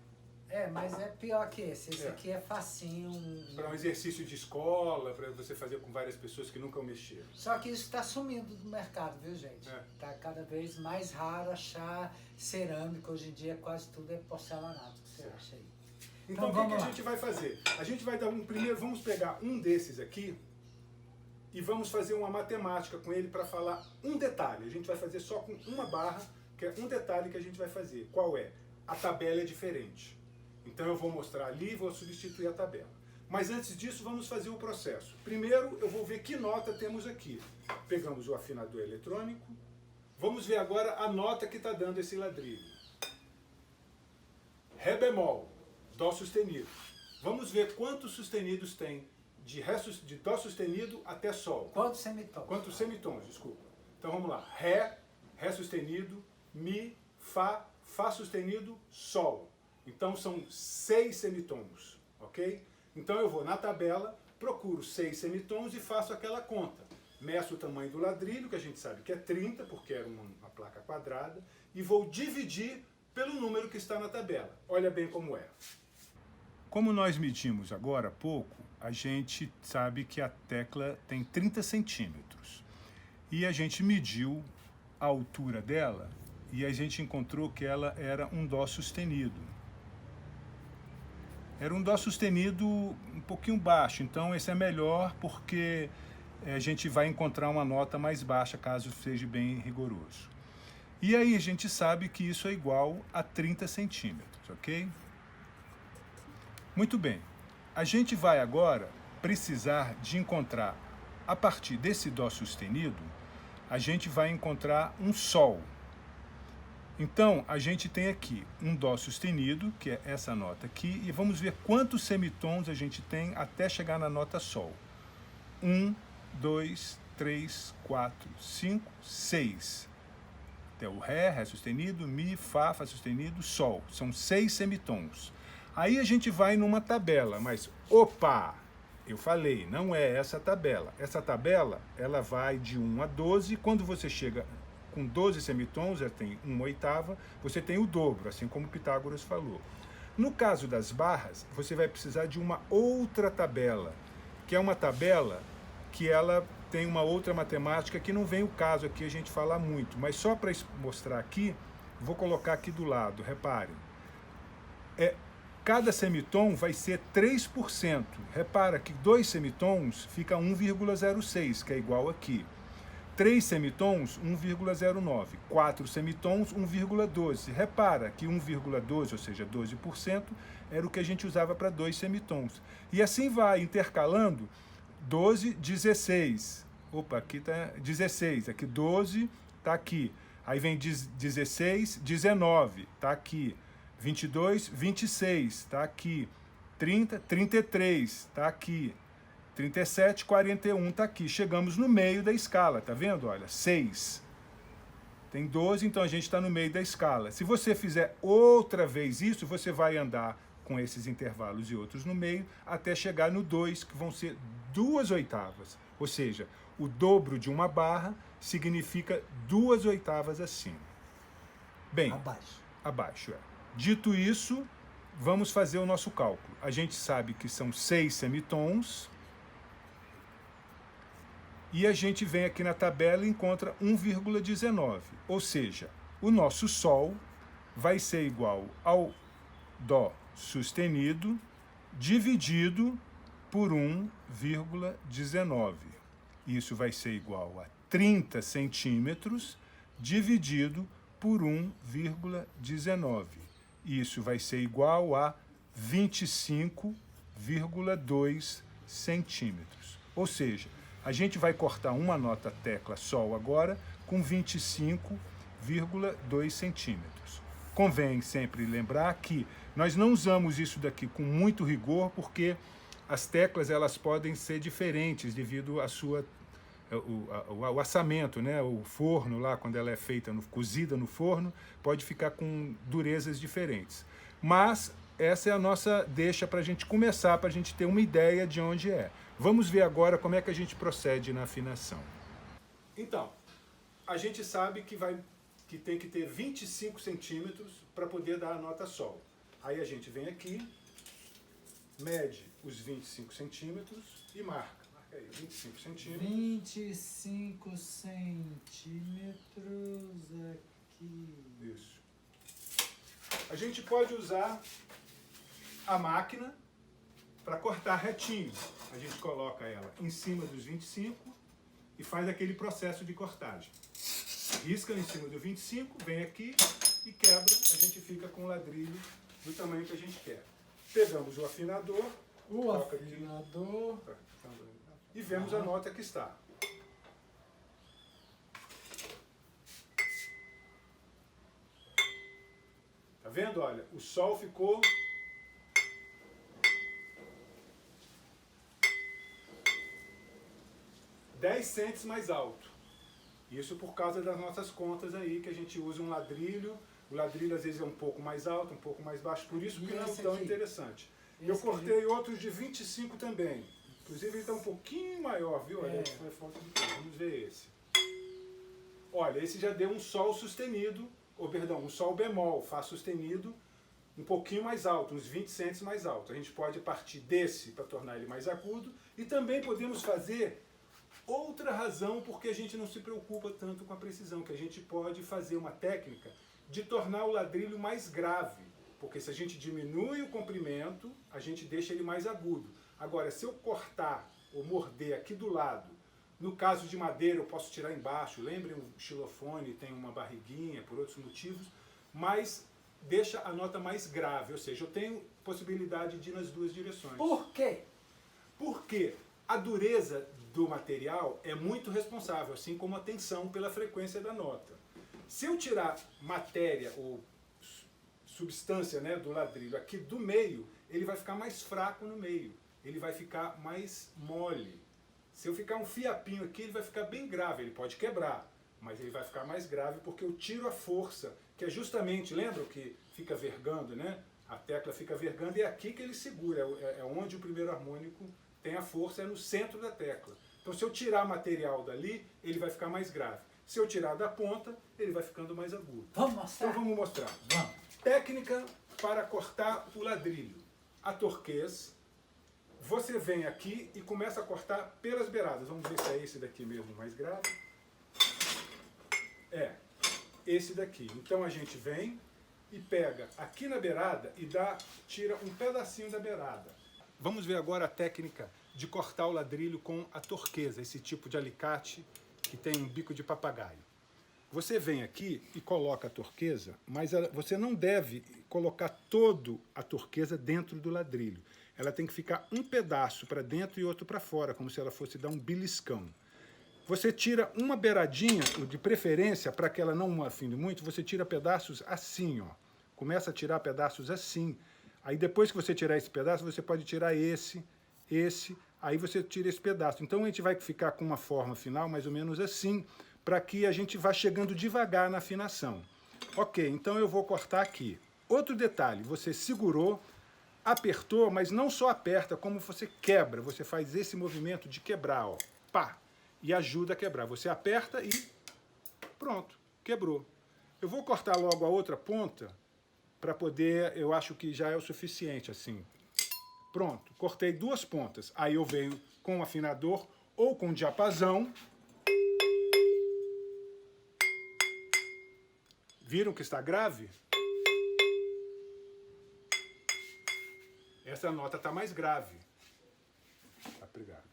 Mas é pior que esse. Esse aqui é facinho. Para um exercício de escola, para você fazer com várias pessoas que nunca mexeram. Só que isso está sumindo do mercado, viu, gente? Está cada vez mais raro achar cerâmica. Hoje em dia quase tudo é porcelanato que você acha aí. Então o que a gente vai fazer? A gente vai dar vamos pegar um desses aqui e vamos fazer uma matemática com ele para falar um detalhe. A gente vai fazer só com uma barra, que é um detalhe que a gente vai fazer. Qual é? a tabela é diferente. Então eu vou mostrar ali e vou substituir a tabela. Mas antes disso, vamos fazer o processo. Primeiro, eu vou ver que nota temos aqui. Pegamos o afinador eletrônico. Vamos ver agora a nota que está dando esse ladrilho. Ré bemol, Dó sustenido. Vamos ver quantos sustenidos tem de Dó sustenido até Sol. Quantos semitons? Quantos semitons, desculpa. Então vamos lá. Ré, Ré sustenido, Mi, Fá, Fá sustenido, Sol. Então são 6 semitons, ok? Então eu vou na tabela, procuro 6 semitons e faço aquela conta. Meço o tamanho do ladrilho, que a gente sabe que é 30, porque era uma placa quadrada, e vou dividir pelo número que está na tabela. Olha bem como é. Como nós medimos agora há pouco, a gente sabe que a tecla tem 30 centímetros. E a gente mediu a altura dela e a gente encontrou que ela era um Dó sustenido. Era um Dó sustenido um pouquinho baixo, então esse é melhor porque a gente vai encontrar uma nota mais baixa caso seja bem rigoroso. E aí a gente sabe que isso é igual a 30 centímetros, ok? Muito bem. A gente vai agora precisar de encontrar, a partir desse Dó sustenido, a gente vai encontrar um Sol. Então, a gente tem aqui um Dó sustenido, que é essa nota aqui, e vamos ver quantos semitons a gente tem até chegar na nota Sol. 1, 2, 3, 4, 5, 6. Até o Ré, Ré sustenido, Mi, Fá, Fá sustenido, Sol. São 6 semitons. Aí a gente vai numa tabela, mas, opa, eu falei, não é essa tabela. Essa tabela, ela vai de 1 a 12, quando você chega com 12 semitons, já tem 1/8, você tem o dobro, assim como Pitágoras falou. No caso das barras, você vai precisar de uma outra tabela, que é uma tabela que ela tem uma outra matemática que não vem o caso aqui a gente falar muito, mas só para mostrar aqui, vou colocar aqui do lado, reparem. Cada semitom vai ser 3%. Repara que 2 semitons fica 1,06, que é igual aqui. 3 semitons, 1,09. 4 semitons, 1,12. Repara que 1,12, ou seja, 12%, era o que a gente usava para 2 semitons. E assim vai intercalando 12, 16. Opa, aqui está 16. Aqui 12, está aqui. Aí vem 16, 19, está aqui. 22, 26, está aqui. 30, 33, está aqui. 37, 41, está aqui. Chegamos no meio da escala, tá vendo? Olha, 6. Tem 12, então a gente está no meio da escala. Se você fizer outra vez isso, você vai andar com esses intervalos e outros no meio, até chegar no 2, que vão ser 2/8. Ou seja, o dobro de uma barra significa 2/8 acima. Bem, abaixo, é. Dito isso, vamos fazer o nosso cálculo. A gente sabe que são 6 semitons. E a gente vem aqui na tabela e encontra 1,19. Ou seja, o nosso Sol vai ser igual ao Dó sustenido dividido por 1,19. Isso vai ser igual a 30 centímetros dividido por 1,19. Isso vai ser igual a 25,2 centímetros. Ou seja, a gente vai cortar uma nota tecla Sol agora com 25,2 centímetros. Convém sempre lembrar que nós não usamos isso daqui com muito rigor, porque as teclas elas podem ser diferentes devido à sua o assamento, né? O forno lá, quando ela é feita, cozida no forno, pode ficar com durezas diferentes. Mas essa é a nossa deixa para a gente começar, para a gente ter uma ideia de onde é. Vamos ver agora como é que a gente procede na afinação. Então, a gente sabe que tem que ter 25 centímetros para poder dar a nota Sol. Aí a gente vem aqui, mede os 25 centímetros e marca. Marca aí, 25 centímetros. 25 centímetros aqui. Isso. A gente pode usar a máquina para cortar retinho. A gente coloca ela em cima dos 25 e faz aquele processo de cortagem. Risca em cima do 25, vem aqui e quebra, a gente fica com o ladrilho do tamanho que a gente quer. Pegamos o afinador, e vemos a nota que está. Tá vendo? Olha, o sol ficou $0,10 mais alto. Isso por causa das nossas contas aí, que a gente usa um ladrilho. O ladrilho às vezes é um pouco mais alto, um pouco mais baixo, por isso que não é tão interessante. Eu cortei outros de 25 também. Inclusive ele está um pouquinho maior, viu? Olha, foi falta de tempo. Vamos ver esse. Olha, esse já deu um sol sustenido, ou perdão, um sol bemol, fá sustenido, um pouquinho mais alto, uns 20 cents mais alto. A gente pode partir desse para tornar ele mais agudo, e também podemos fazer outra razão porque a gente não se preocupa tanto com a precisão, que a gente pode fazer uma técnica de tornar o ladrilho mais grave, porque se a gente diminui o comprimento, a gente deixa ele mais agudo. Agora, se eu cortar ou morder aqui do lado, no caso de madeira eu posso tirar embaixo, lembrem, o xilofone tem uma barriguinha por outros motivos, mas deixa a nota mais grave, ou seja, eu tenho possibilidade de ir nas duas direções. Por quê? Porque a dureza do material é muito responsável, assim como a tensão pela frequência da nota. Se eu tirar matéria ou substância, né, do ladrilho aqui do meio, ele vai ficar mais fraco no meio, ele vai ficar mais mole. Se eu ficar um fiapinho aqui, ele vai ficar bem grave, ele pode quebrar, mas ele vai ficar mais grave porque eu tiro a força, que é justamente, lembra que fica vergando, né? A tecla fica vergando e é aqui que ele segura, é onde o primeiro harmônico tem a força, é no centro da tecla. Então se eu tirar material dali, ele vai ficar mais grave. Se eu tirar da ponta, ele vai ficando mais agudo. Vamos mostrar? Então vamos mostrar. Vamos. Técnica para cortar o ladrilho. A torquês. Você vem aqui e começa a cortar pelas beiradas. Vamos ver se é esse daqui mesmo mais grave. É, esse daqui. Então a gente vem e pega aqui na beirada e tira um pedacinho da beirada. Vamos ver agora a técnica de cortar o ladrilho com a torquesa, esse tipo de alicate que tem um bico de papagaio. Você vem aqui e coloca a torquesa, mas você não deve colocar toda a torquesa dentro do ladrilho. Ela tem que ficar um pedaço para dentro e outro para fora, como se ela fosse dar um beliscão. Você tira uma beiradinha, de preferência, para que ela não afine muito, você tira pedaços assim, ó. Começa a tirar pedaços assim. Aí depois que você tirar esse pedaço, você pode tirar esse, aí você tira esse pedaço. Então a gente vai ficar com uma forma final mais ou menos assim, para que a gente vá chegando devagar na afinação. Ok, então eu vou cortar aqui. Outro detalhe, você segurou, apertou, mas não só aperta, como você quebra. Você faz esse movimento de quebrar, ó, pá, e ajuda a quebrar. Você aperta e pronto, quebrou. Eu vou cortar logo a outra ponta, para poder, eu acho que já é o suficiente assim. Pronto, cortei duas pontas. Aí eu venho com o afinador ou com o diapasão. Viram que está grave? Essa nota está mais grave. Obrigado.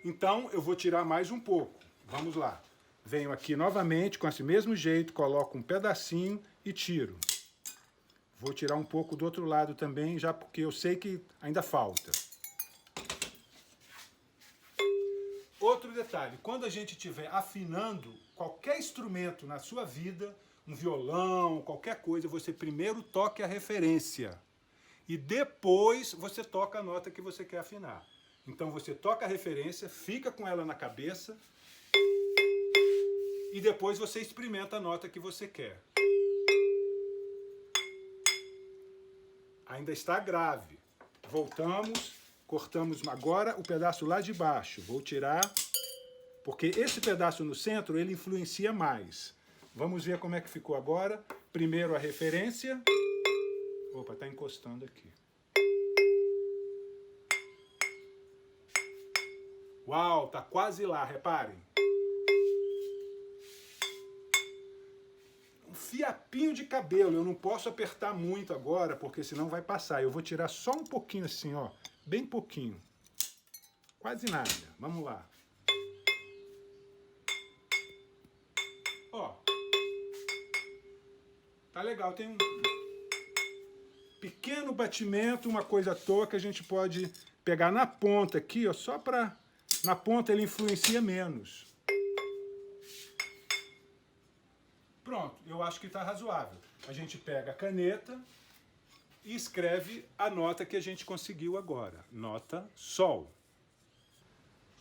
Então eu vou tirar mais um pouco. Vamos lá. Venho aqui novamente com esse mesmo jeito, coloco um pedacinho e tiro. Vou tirar um pouco do outro lado também, já porque eu sei que ainda falta. Outro detalhe, quando a gente estiver afinando qualquer instrumento na sua vida, um violão, qualquer coisa, você primeiro toque a referência. E depois você toca a nota que você quer afinar. Então você toca a referência, fica com ela na cabeça e depois você experimenta a nota que você quer. Ainda está grave. Voltamos, cortamos agora o pedaço lá de baixo. Vou tirar, porque esse pedaço no centro, ele influencia mais. Vamos ver como é que ficou agora. Primeiro a referência. Opa, está encostando aqui. Uau, tá quase lá, reparem. Fiapinho de cabelo, eu não posso apertar muito agora, porque senão vai passar. Eu vou tirar só um pouquinho assim, ó, bem pouquinho. Quase nada. Vamos lá. Ó. Tá legal, tem um pequeno batimento, uma coisa à toa que a gente pode pegar na ponta aqui, ó, só para... Na ponta ele influencia menos. Pronto, eu acho que está razoável. A gente pega a caneta e escreve a nota que a gente conseguiu agora. Nota Sol.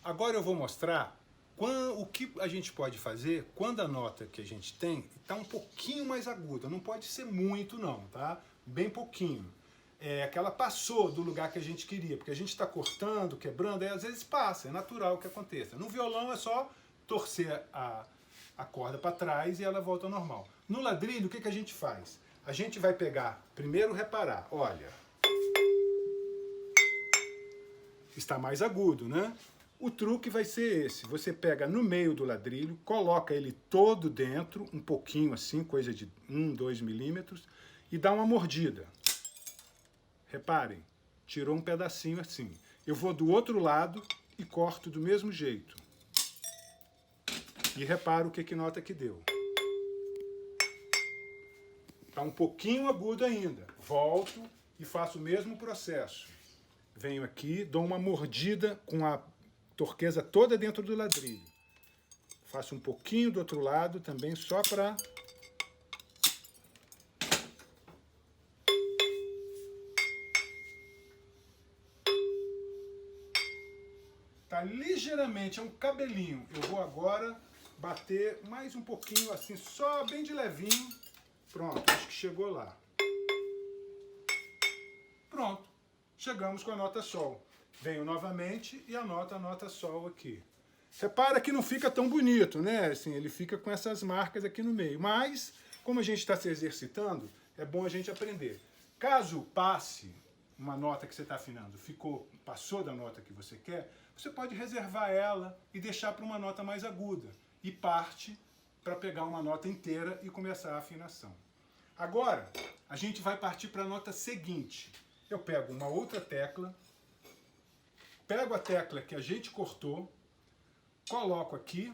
Agora eu vou mostrar o que a gente pode fazer quando a nota que a gente tem está um pouquinho mais aguda. Não pode ser muito não, tá? Bem pouquinho. É que ela passou do lugar que a gente queria, porque a gente está cortando, quebrando, e às vezes passa, é natural que aconteça. No violão é só torcer a corda para trás e ela volta ao normal. No ladrilho, o que a gente faz? A gente vai pegar, primeiro reparar, olha, está mais agudo, né? O truque vai ser esse, você pega no meio do ladrilho, coloca ele todo dentro, um pouquinho assim, coisa de 1, 2 milímetros, e dá uma mordida. Reparem, tirou um pedacinho assim. Eu vou do outro lado e corto do mesmo jeito. E reparo o que nota que deu. Está um pouquinho agudo ainda. Volto e faço o mesmo processo. Venho aqui, dou uma mordida com a torqueza toda dentro do ladrilho. Faço um pouquinho do outro lado também, só para... Tá ligeiramente, é um cabelinho. Eu vou agora bater mais um pouquinho assim, só bem de levinho. Pronto, acho que chegou lá. Pronto, chegamos com a nota Sol. Venho novamente e anoto a nota Sol aqui. Repara que não fica tão bonito, né? Assim, ele fica com essas marcas aqui no meio. Mas, como a gente está se exercitando, é bom a gente aprender. Caso passe uma nota que você está afinando, passou da nota que você quer, você pode reservar ela e deixar para uma nota mais aguda. E parte para pegar uma nota inteira e começar a afinação. Agora, a gente vai partir para a nota seguinte. Eu pego uma outra tecla, pego a tecla que a gente cortou, coloco aqui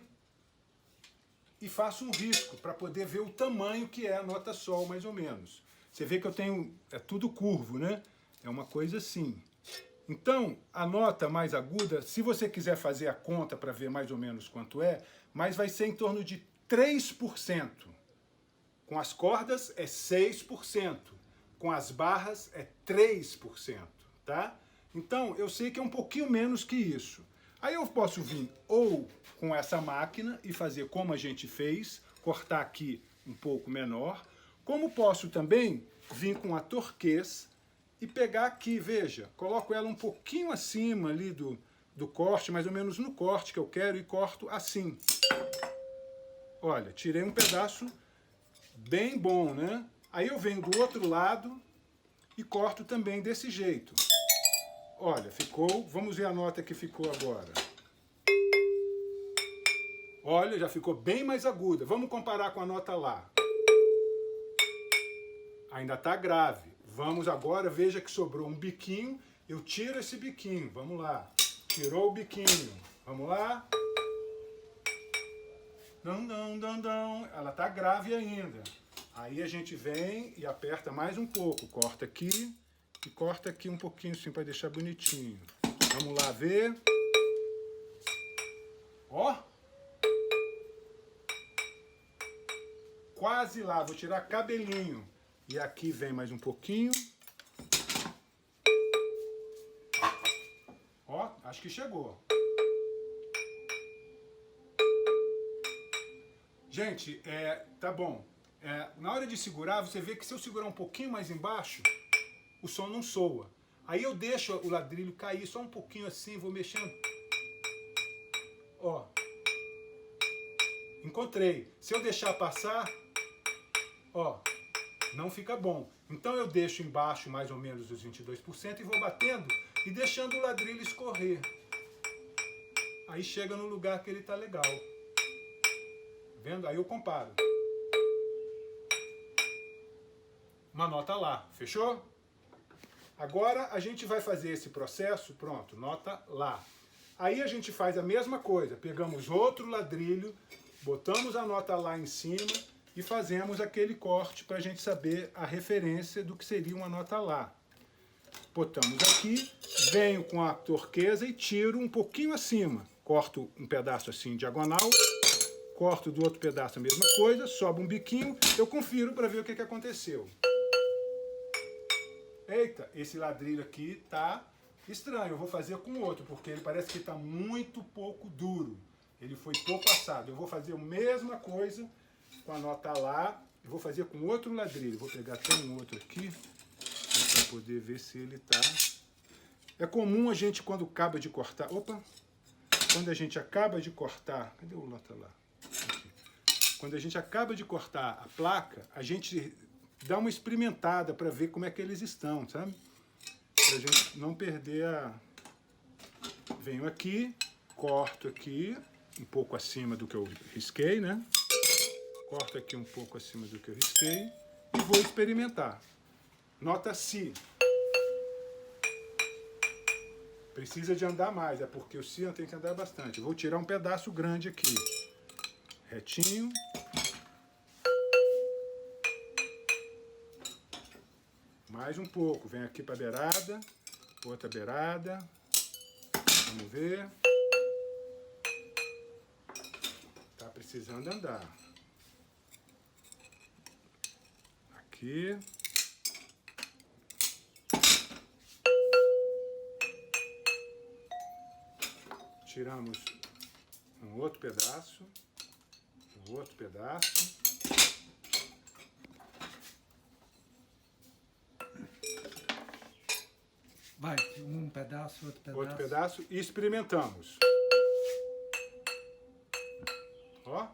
e faço um risco para poder ver o tamanho que é a nota Sol, mais ou menos. Você vê que eu tenho, é tudo curvo, né? É uma coisa assim. Então, a nota mais aguda, se você quiser fazer a conta para ver mais ou menos quanto é, mas vai ser em torno de 3%. Com as cordas é 6%. Com as barras é 3%, tá? Então, eu sei que é um pouquinho menos que isso. Aí eu posso vir ou com essa máquina e fazer como a gente fez, cortar aqui um pouco menor, como posso também vir com a torquês e pegar aqui, veja, coloco ela um pouquinho acima ali do corte, mais ou menos no corte que eu quero, e corto assim. Olha, tirei um pedaço bem bom, né? Aí eu venho do outro lado e corto também desse jeito. Olha, ficou, vamos ver a nota que ficou agora. Olha, já ficou bem mais aguda. Vamos comparar com a nota Lá. Ainda está grave. Vamos agora, veja que sobrou um biquinho, eu tiro esse biquinho, vamos lá. Tirou o biquinho, vamos lá. Não, não, não, não, ela está grave ainda. Aí a gente vem e aperta mais um pouco, corta aqui e corta aqui um pouquinho assim para deixar bonitinho. Vamos lá ver. Ó. Quase lá, vou tirar cabelinho. E aqui vem mais um pouquinho. Ó, acho que chegou. Gente, tá bom. Na hora de segurar, você vê que se eu segurar um pouquinho mais embaixo, o som não soa. Aí eu deixo o ladrilho cair só um pouquinho assim, vou mexendo. Ó. Encontrei. Se eu deixar passar, ó, não fica bom. Então eu deixo embaixo mais ou menos os 22% e vou batendo e deixando o ladrilho escorrer. Aí chega no lugar que ele tá legal. Vendo? Aí eu comparo. Uma nota Lá, fechou? Agora a gente vai fazer esse processo, pronto, nota Lá. Aí a gente faz a mesma coisa, pegamos outro ladrilho, botamos a nota Lá em cima e fazemos aquele corte para a gente saber a referência do que seria uma nota Lá. Botamos aqui, venho com a torquesa e tiro um pouquinho acima. Corto um pedaço assim diagonal, corto do outro pedaço a mesma coisa, sobe um biquinho, eu confiro para ver o que aconteceu. Eita, esse ladrilho aqui tá estranho, eu vou fazer com o outro, porque ele parece que está muito pouco duro. Ele foi pouco assado. Eu vou fazer a mesma coisa com a nota Lá, eu vou fazer com outro ladrilho. Vou pegar até um outro aqui, para poder ver se ele tá. É comum a gente, quando acaba de cortar... Opa! Quando a gente acaba de cortar... Cadê o nota Lá? Aqui. Quando a gente acaba de cortar a placa, a gente dá uma experimentada para ver como é que eles estão, sabe? Para a gente não perder a... Venho aqui, corto aqui, um pouco acima do que eu risquei, né? Corto aqui um pouco acima do que eu risquei e vou experimentar. Nota Si. Precisa de andar mais, é porque o Si tem que andar bastante. Eu vou tirar um pedaço grande aqui. Retinho. Mais um pouco. Vem aqui para a beirada. Outra beirada. Vamos ver. Tá precisando andar. Aqui. Tiramos um outro pedaço. Um outro pedaço. Vai, um pedaço, outro pedaço. Outro pedaço e experimentamos. Ó.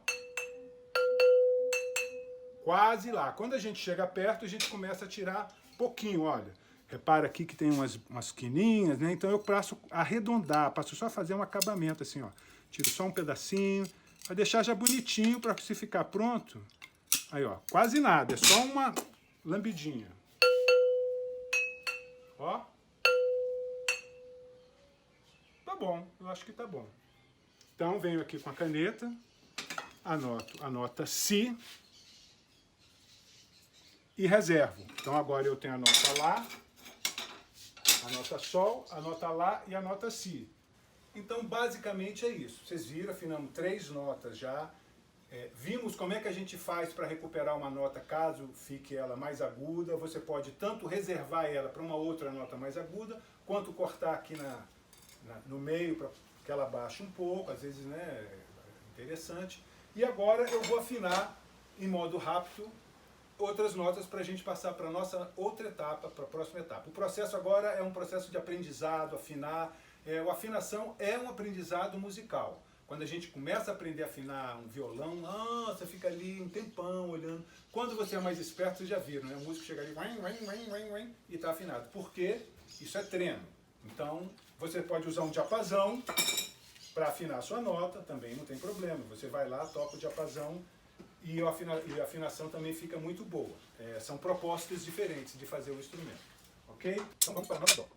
Quase lá. Quando a gente chega perto, a gente começa a tirar pouquinho, olha. Repara aqui que tem umas quininhas, né? Então eu passo a arredondar, passo só a fazer um acabamento assim, ó. Tiro só um pedacinho, para deixar já bonitinho, para se ficar pronto. Aí, ó, quase nada, é só uma lambidinha. Ó. Tá bom, eu acho que tá bom. Então venho aqui com a caneta, anoto a nota Si e reservo. Então agora eu tenho a nota Lá, a nota Sol, a nota Lá e a nota Si. Então basicamente é isso. Vocês viram, afinamos 3 notas já. Vimos como é que a gente faz para recuperar uma nota caso fique ela mais aguda. Você pode tanto reservar ela para uma outra nota mais aguda, quanto cortar aqui no meio para que ela baixe um pouco, às vezes, né, é interessante. E agora eu vou afinar em modo rápido outras notas para a gente passar para a nossa outra etapa, para a próxima etapa. O processo agora é um processo de aprendizado, afinar. A afinação é um aprendizado musical. Quando a gente começa a aprender a afinar um violão, você fica ali um tempão olhando. Quando você é mais esperto, vocês já viram, né? O músico chega ali e está afinado. Por quê? Isso é treino. Então, você pode usar um diapasão para afinar a sua nota, também não tem problema. Você vai lá, toca o diapasão e a afinação também fica muito boa. São propostas diferentes de fazer o instrumento. Ok? Então vamos para a nota Dó.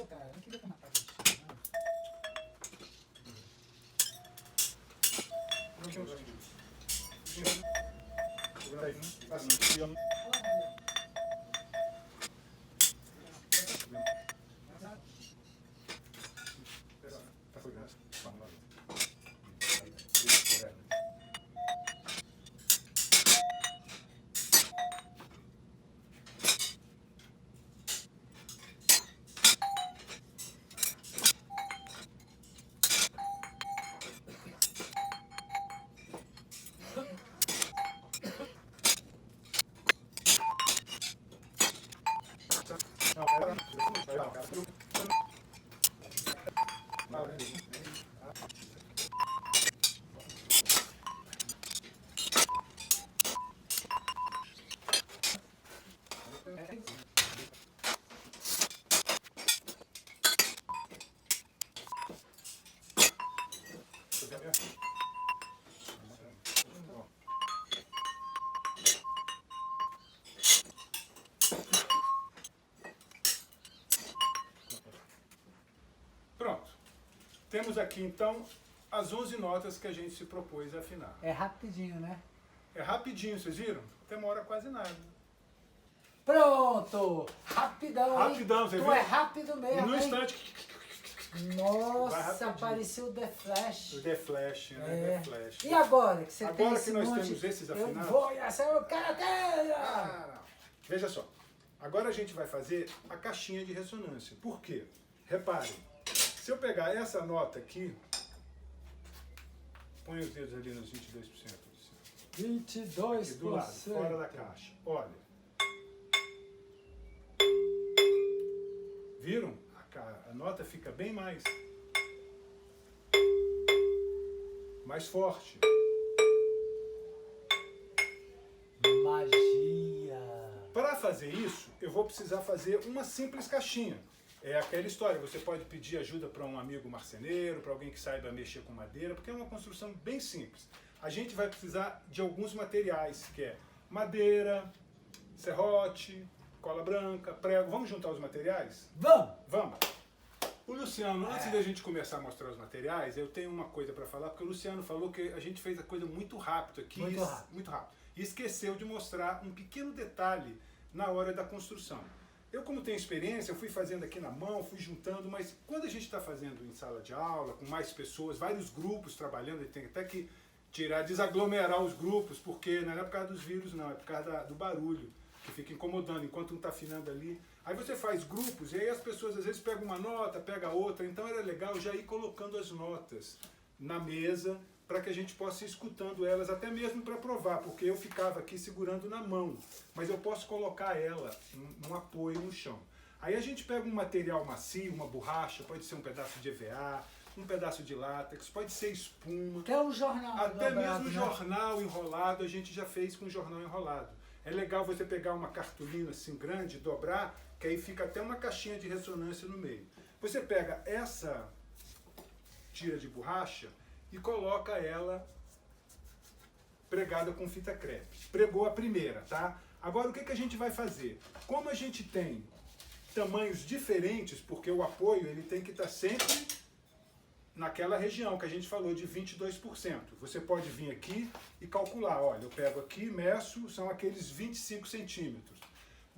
Cara, não queria tomar parte disso, não. Essa é a minha... Pronto. Temos aqui, então, as 11 notas que a gente se propôs a afinar. É rapidinho, né? É rapidinho, vocês viram? Não demora quase nada. Pronto! Rapidão, hein? Rapidão, você Tu viu? é rápido mesmo, No hein? instante... Vai Nossa, rapidinho. apareceu o The Flash. O The Flash, né? É. The Flash. E agora que você Agora tem que esse nós monte, temos esses eu afinados... vou e essa eu quero. Não. Veja só. Agora a gente vai fazer a caixinha de ressonância. Por quê? Reparem. Se eu pegar essa nota aqui... Põe os dedos ali nos 22%. 22%. Aqui do lado, fora da caixa. Olha. Viram? A nota fica bem mais forte. Magia. Para fazer isso, eu vou precisar fazer uma simples caixinha. É aquela história, você pode pedir ajuda para um amigo marceneiro, para alguém que saiba mexer com madeira, porque é uma construção bem simples. A gente vai precisar de alguns materiais, que é madeira, serrote, cola branca, prego. Vamos juntar os materiais? Vamos! Vamos! O Luciano, antes da gente começar a mostrar os materiais, eu tenho uma coisa para falar, porque o Luciano falou que a gente fez a coisa muito rápido aqui. Muito rápido. E esqueceu de mostrar um pequeno detalhe na hora da construção. Eu, como tenho experiência, eu fui fazendo aqui na mão, fui juntando, mas quando a gente está fazendo em sala de aula, com mais pessoas, vários grupos trabalhando, a gente tem até que desaglomerar os grupos, porque não é por causa dos vírus, não, é por causa do barulho, que fica incomodando enquanto um está afinando ali. Aí você faz grupos, e aí as pessoas às vezes pegam uma nota, pegam outra, então era legal já ir colocando as notas na mesa, para que a gente possa ir escutando elas, até mesmo para provar, porque eu ficava aqui segurando na mão, mas eu posso colocar ela num apoio no chão. Aí a gente pega um material macio, uma borracha, pode ser um pedaço de EVA, um pedaço de látex, pode ser espuma. Até um jornal. Até dobrado, mesmo né? jornal enrolado, a gente já fez com jornal enrolado. É legal você pegar uma cartolina assim grande, dobrar, que aí fica até uma caixinha de ressonância no meio. Você pega essa tira de borracha e coloca ela pregada com fita crepe. Pregou a primeira, tá? Agora o que a gente vai fazer? Como a gente tem tamanhos diferentes, porque o apoio ele tem que estar sempre naquela região que a gente falou de 22%. Você pode vir aqui e calcular. Olha, eu pego aqui, meço, são aqueles 25 centímetros.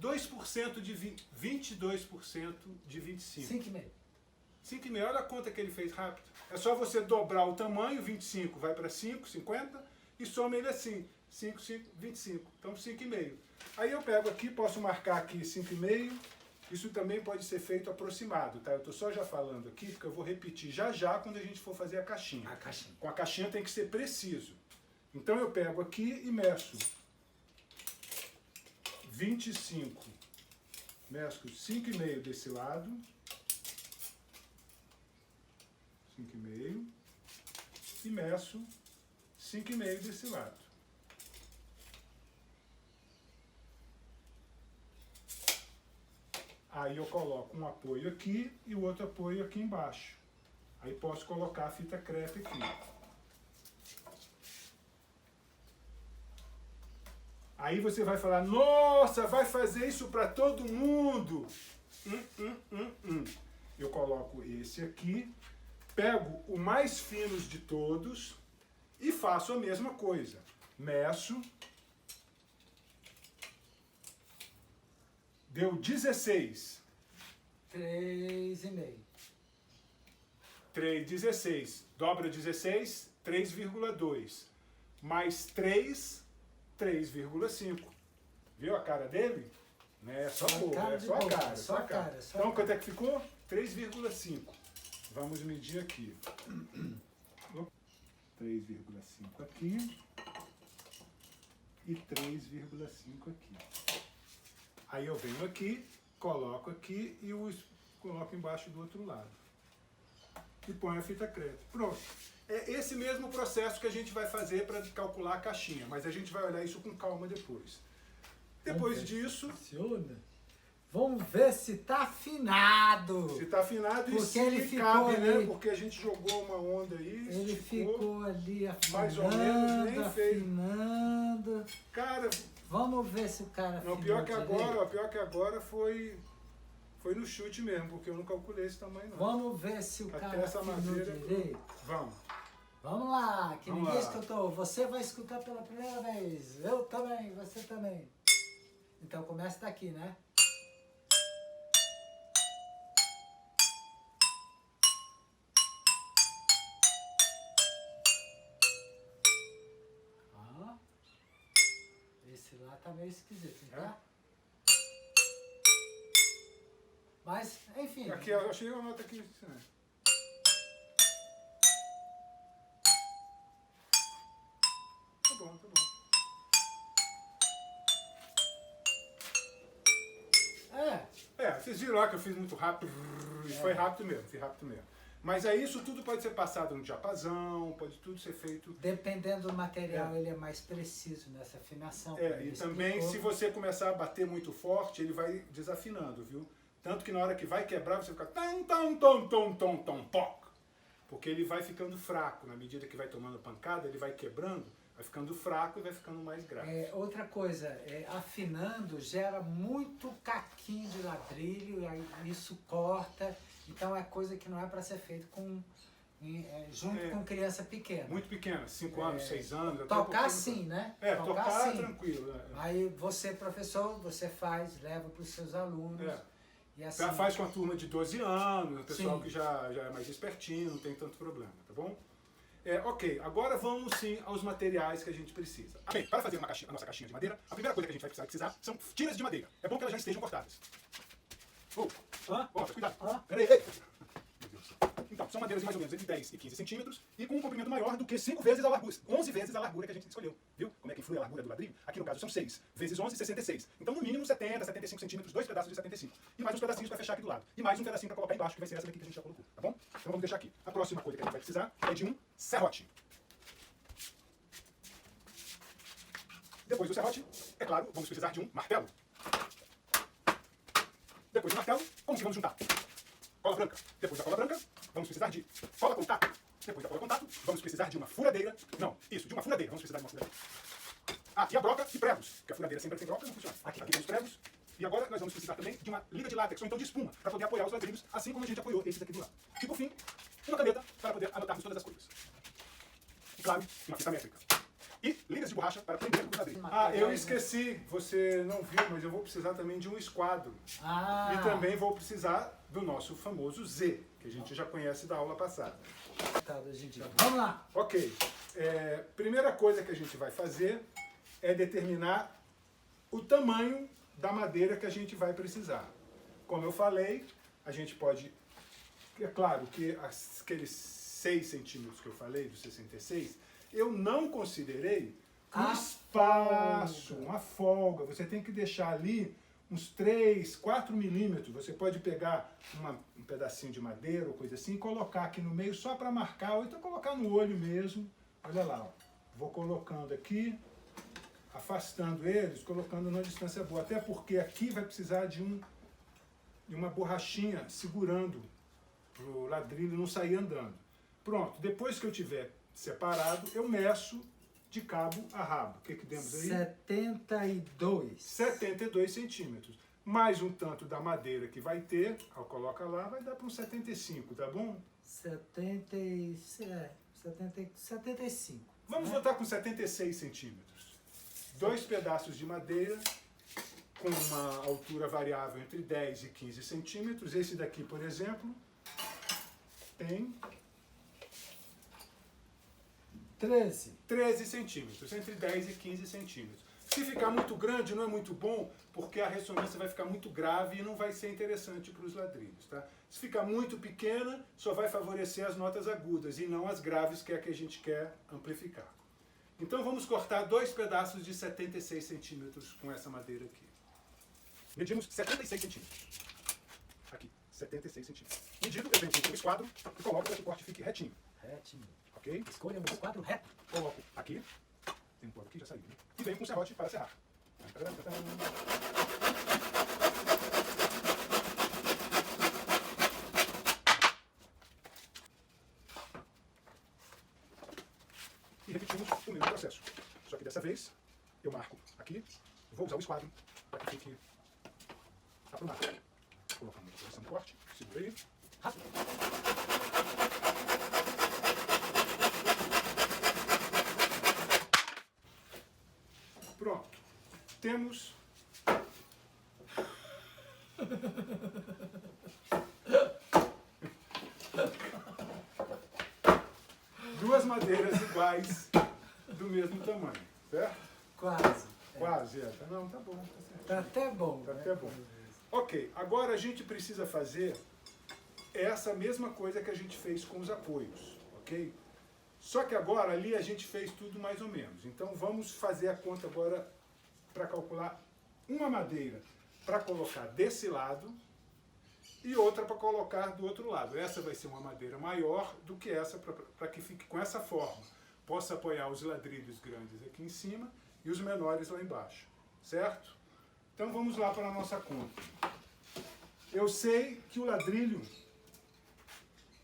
2% de 22% de 25. 5,5. 5,5. Olha a conta que ele fez rápido. É só você dobrar o tamanho, 25 vai para 5, 50, e soma ele assim. 5, 5, 25. Então 5,5. Aí eu pego aqui, posso marcar aqui 5,5. Isso também pode ser feito aproximado, tá? Eu estou só já falando aqui, porque eu vou repetir já quando a gente for fazer a caixinha. A caixinha. Com a caixinha tem que ser preciso. Então eu pego aqui e meço 25. Meço 5,5 desse lado. 5,5. E meço 5,5 desse lado. Aí eu coloco um apoio aqui e o outro apoio aqui embaixo. Aí posso colocar a fita crepe aqui. Aí você vai falar, nossa, vai fazer isso para todo mundo. Eu coloco esse aqui, pego o mais fino de todos e faço a mesma coisa. Meço. Deu 16. 3,5. 3,16. Dobra 16, 3,2. Mais 3, 3,5. Viu a cara dele? É só boca, é só a cara. Só a cara. Então, quanto é que ficou? 3,5. Vamos medir aqui. 3,5 aqui. E 3,5 aqui. Aí eu venho aqui, coloco aqui e coloco embaixo do outro lado. E põe a fita crepe. Pronto. É esse mesmo processo que a gente vai fazer para calcular a caixinha, mas a gente vai olhar isso com calma depois. Depois disso, Vamos ver se tá afinado. Se tá afinado e Porque se ele ficou cabe, ali. né? Porque a gente jogou uma onda aí, Ele esticou. ficou ali afinando, mais ou menos, nem fez. afinando. Cara, Vamos ver se o cara não, afinou pior que agora foi no chute mesmo, porque eu não calculei esse tamanho não. Vamos ver se o Até cara essa afinou madeira. direito. Vamos. Vamos lá, que Vamos ninguém lá. escutou. Você vai escutar pela primeira vez. Eu também, você também. Então começa daqui, né? Ó. Esse lá tá meio esquisito, não tá? Mas, enfim. Aqui, eu achei uma nota aqui. Né? Tá bom, tá bom. Vocês viram lá que eu fiz muito rápido. E foi rápido mesmo, fiz rápido mesmo. Mas aí isso tudo pode ser passado no diapasão, pode tudo ser feito. Dependendo do material, ele é mais preciso nessa afinação. E também, se você começar a bater muito forte, ele vai desafinando, viu? Tanto que na hora que vai quebrar, você fica poc. Porque ele vai ficando fraco. Na medida que vai tomando pancada, ele vai quebrando, vai ficando fraco e vai ficando mais grave. Outra coisa, afinando gera muito caquinho de ladrilho, e aí isso corta. Então é coisa que não é para ser feito junto com criança pequena. Muito pequena, 5 anos, 6 anos. Tocar sim, né? Tocar tranquilo. Aí você, professor, você faz, leva para os seus alunos. E assim, faz com a turma de 12 anos, o pessoal sim, que já é mais espertinho, não tem tanto problema, tá bom? Ok, agora vamos sim aos materiais que a gente precisa. Bem, para fazer a nossa caixinha de madeira, a primeira coisa que a gente vai precisar são tiras de madeira. É bom que elas já estejam cortadas. Cuidado. Peraí. Meu Deus. Então, são madeiras de mais ou menos entre 10 e 15 centímetros e com um comprimento maior do que 5 vezes a largura, 11 vezes a largura que a gente escolheu. Viu? Como é que influi a largura do ladrilho? Aqui no caso são 6 vezes 11, 66. Então, no mínimo 70, 75 centímetros, 2 pedaços de 75. E mais uns pedacinhos para fechar aqui do lado. E mais um pedacinho para colocar embaixo, que vai ser essa daqui que a gente já colocou. Tá bom? Então vamos deixar aqui. A próxima coisa que a gente vai precisar é de um serrote. Depois do serrote, é claro, vamos precisar de um martelo. Depois do martelo, como que vamos juntar? Cola branca. Depois da cola branca, vamos precisar de cola contato. Depois da cola contato, vamos precisar de uma furadeira. Não, isso, de uma furadeira. Vamos precisar de uma furadeira. E a broca e pregos. Porque a furadeira sempre tem broca, não funciona. Aqui tem os pregos. E agora nós vamos precisar também de uma liga de látex, ou então de espuma, para poder apoiar os ladrilhos, assim como a gente apoiou esses aqui do lado. E por fim, uma caneta para poder anotarmos todas as coisas. E claro, uma fita métrica. E ligas de borracha para prender os ladrilhos. Eu esqueci, você não viu, mas eu vou precisar também de um esquadro. E também vou precisar do nosso famoso Z, que a gente já conhece da aula passada. Vamos lá! Ok. Primeira coisa que a gente vai fazer é determinar o tamanho da madeira que a gente vai precisar. Como eu falei, a gente pode... É claro que aqueles 6 centímetros que eu falei, dos 66, eu não considerei um espaço, uma folga. Você tem que deixar ali uns 3, 4 milímetros. Você pode pegar um pedacinho de madeira ou coisa assim e colocar aqui no meio só para marcar, ou então colocar no olho mesmo. Olha lá, ó. Vou colocando aqui, afastando eles, colocando numa distância boa. Até porque aqui vai precisar de uma borrachinha segurando para o ladrilho não sair andando. Pronto, depois que eu tiver separado, eu meço de cabo a rabo. O que demos aí? 72 centímetros. Mais um tanto da madeira que vai ter, coloca lá, vai dar para uns 75, tá bom? 75. Vamos voltar com 76 centímetros. 2 pedaços de madeira com uma altura variável entre 10 e 15 centímetros. Esse daqui, por exemplo, tem 13 centímetros, entre 10 e 15 centímetros. Se ficar muito grande, não é muito bom, porque a ressonância vai ficar muito grave e não vai ser interessante para os ladrilhos. Tá? Se ficar muito pequena, só vai favorecer as notas agudas e não as graves, que é a que a gente quer amplificar. Então vamos cortar 2 pedaços de 76 centímetros com essa madeira aqui. Medimos 76 centímetros. Aqui, 76 centímetros. Medido, eu venho com o esquadro e coloco para que o corte fique retinho. Ok? Escolha um esquadro reto. Coloco aqui. Tem um quadro aqui, já saiu. Né? E venho com o serrote para serrar. e repetimos o mesmo processo. Só que dessa vez, eu marco aqui, vou usar o esquadro para que fique aprumado. Colocamos na posição de corte, segura aí, raspa. Pronto. Temos duas madeiras iguais do mesmo tamanho, certo? Quase. Quase, é. Não, tá bom. Tá até bom. Tá né? até bom. Ok, agora a gente precisa fazer essa mesma coisa que a gente fez com os apoios, ok? Só que agora ali a gente fez tudo mais ou menos. Então vamos fazer a conta agora para calcular uma madeira para colocar desse lado e outra para colocar do outro lado. Essa vai ser uma madeira maior do que essa para que fique com essa forma. Possa apoiar os ladrilhos grandes aqui em cima e os menores lá embaixo, certo? Então vamos lá para a nossa conta. Eu sei que o ladrilho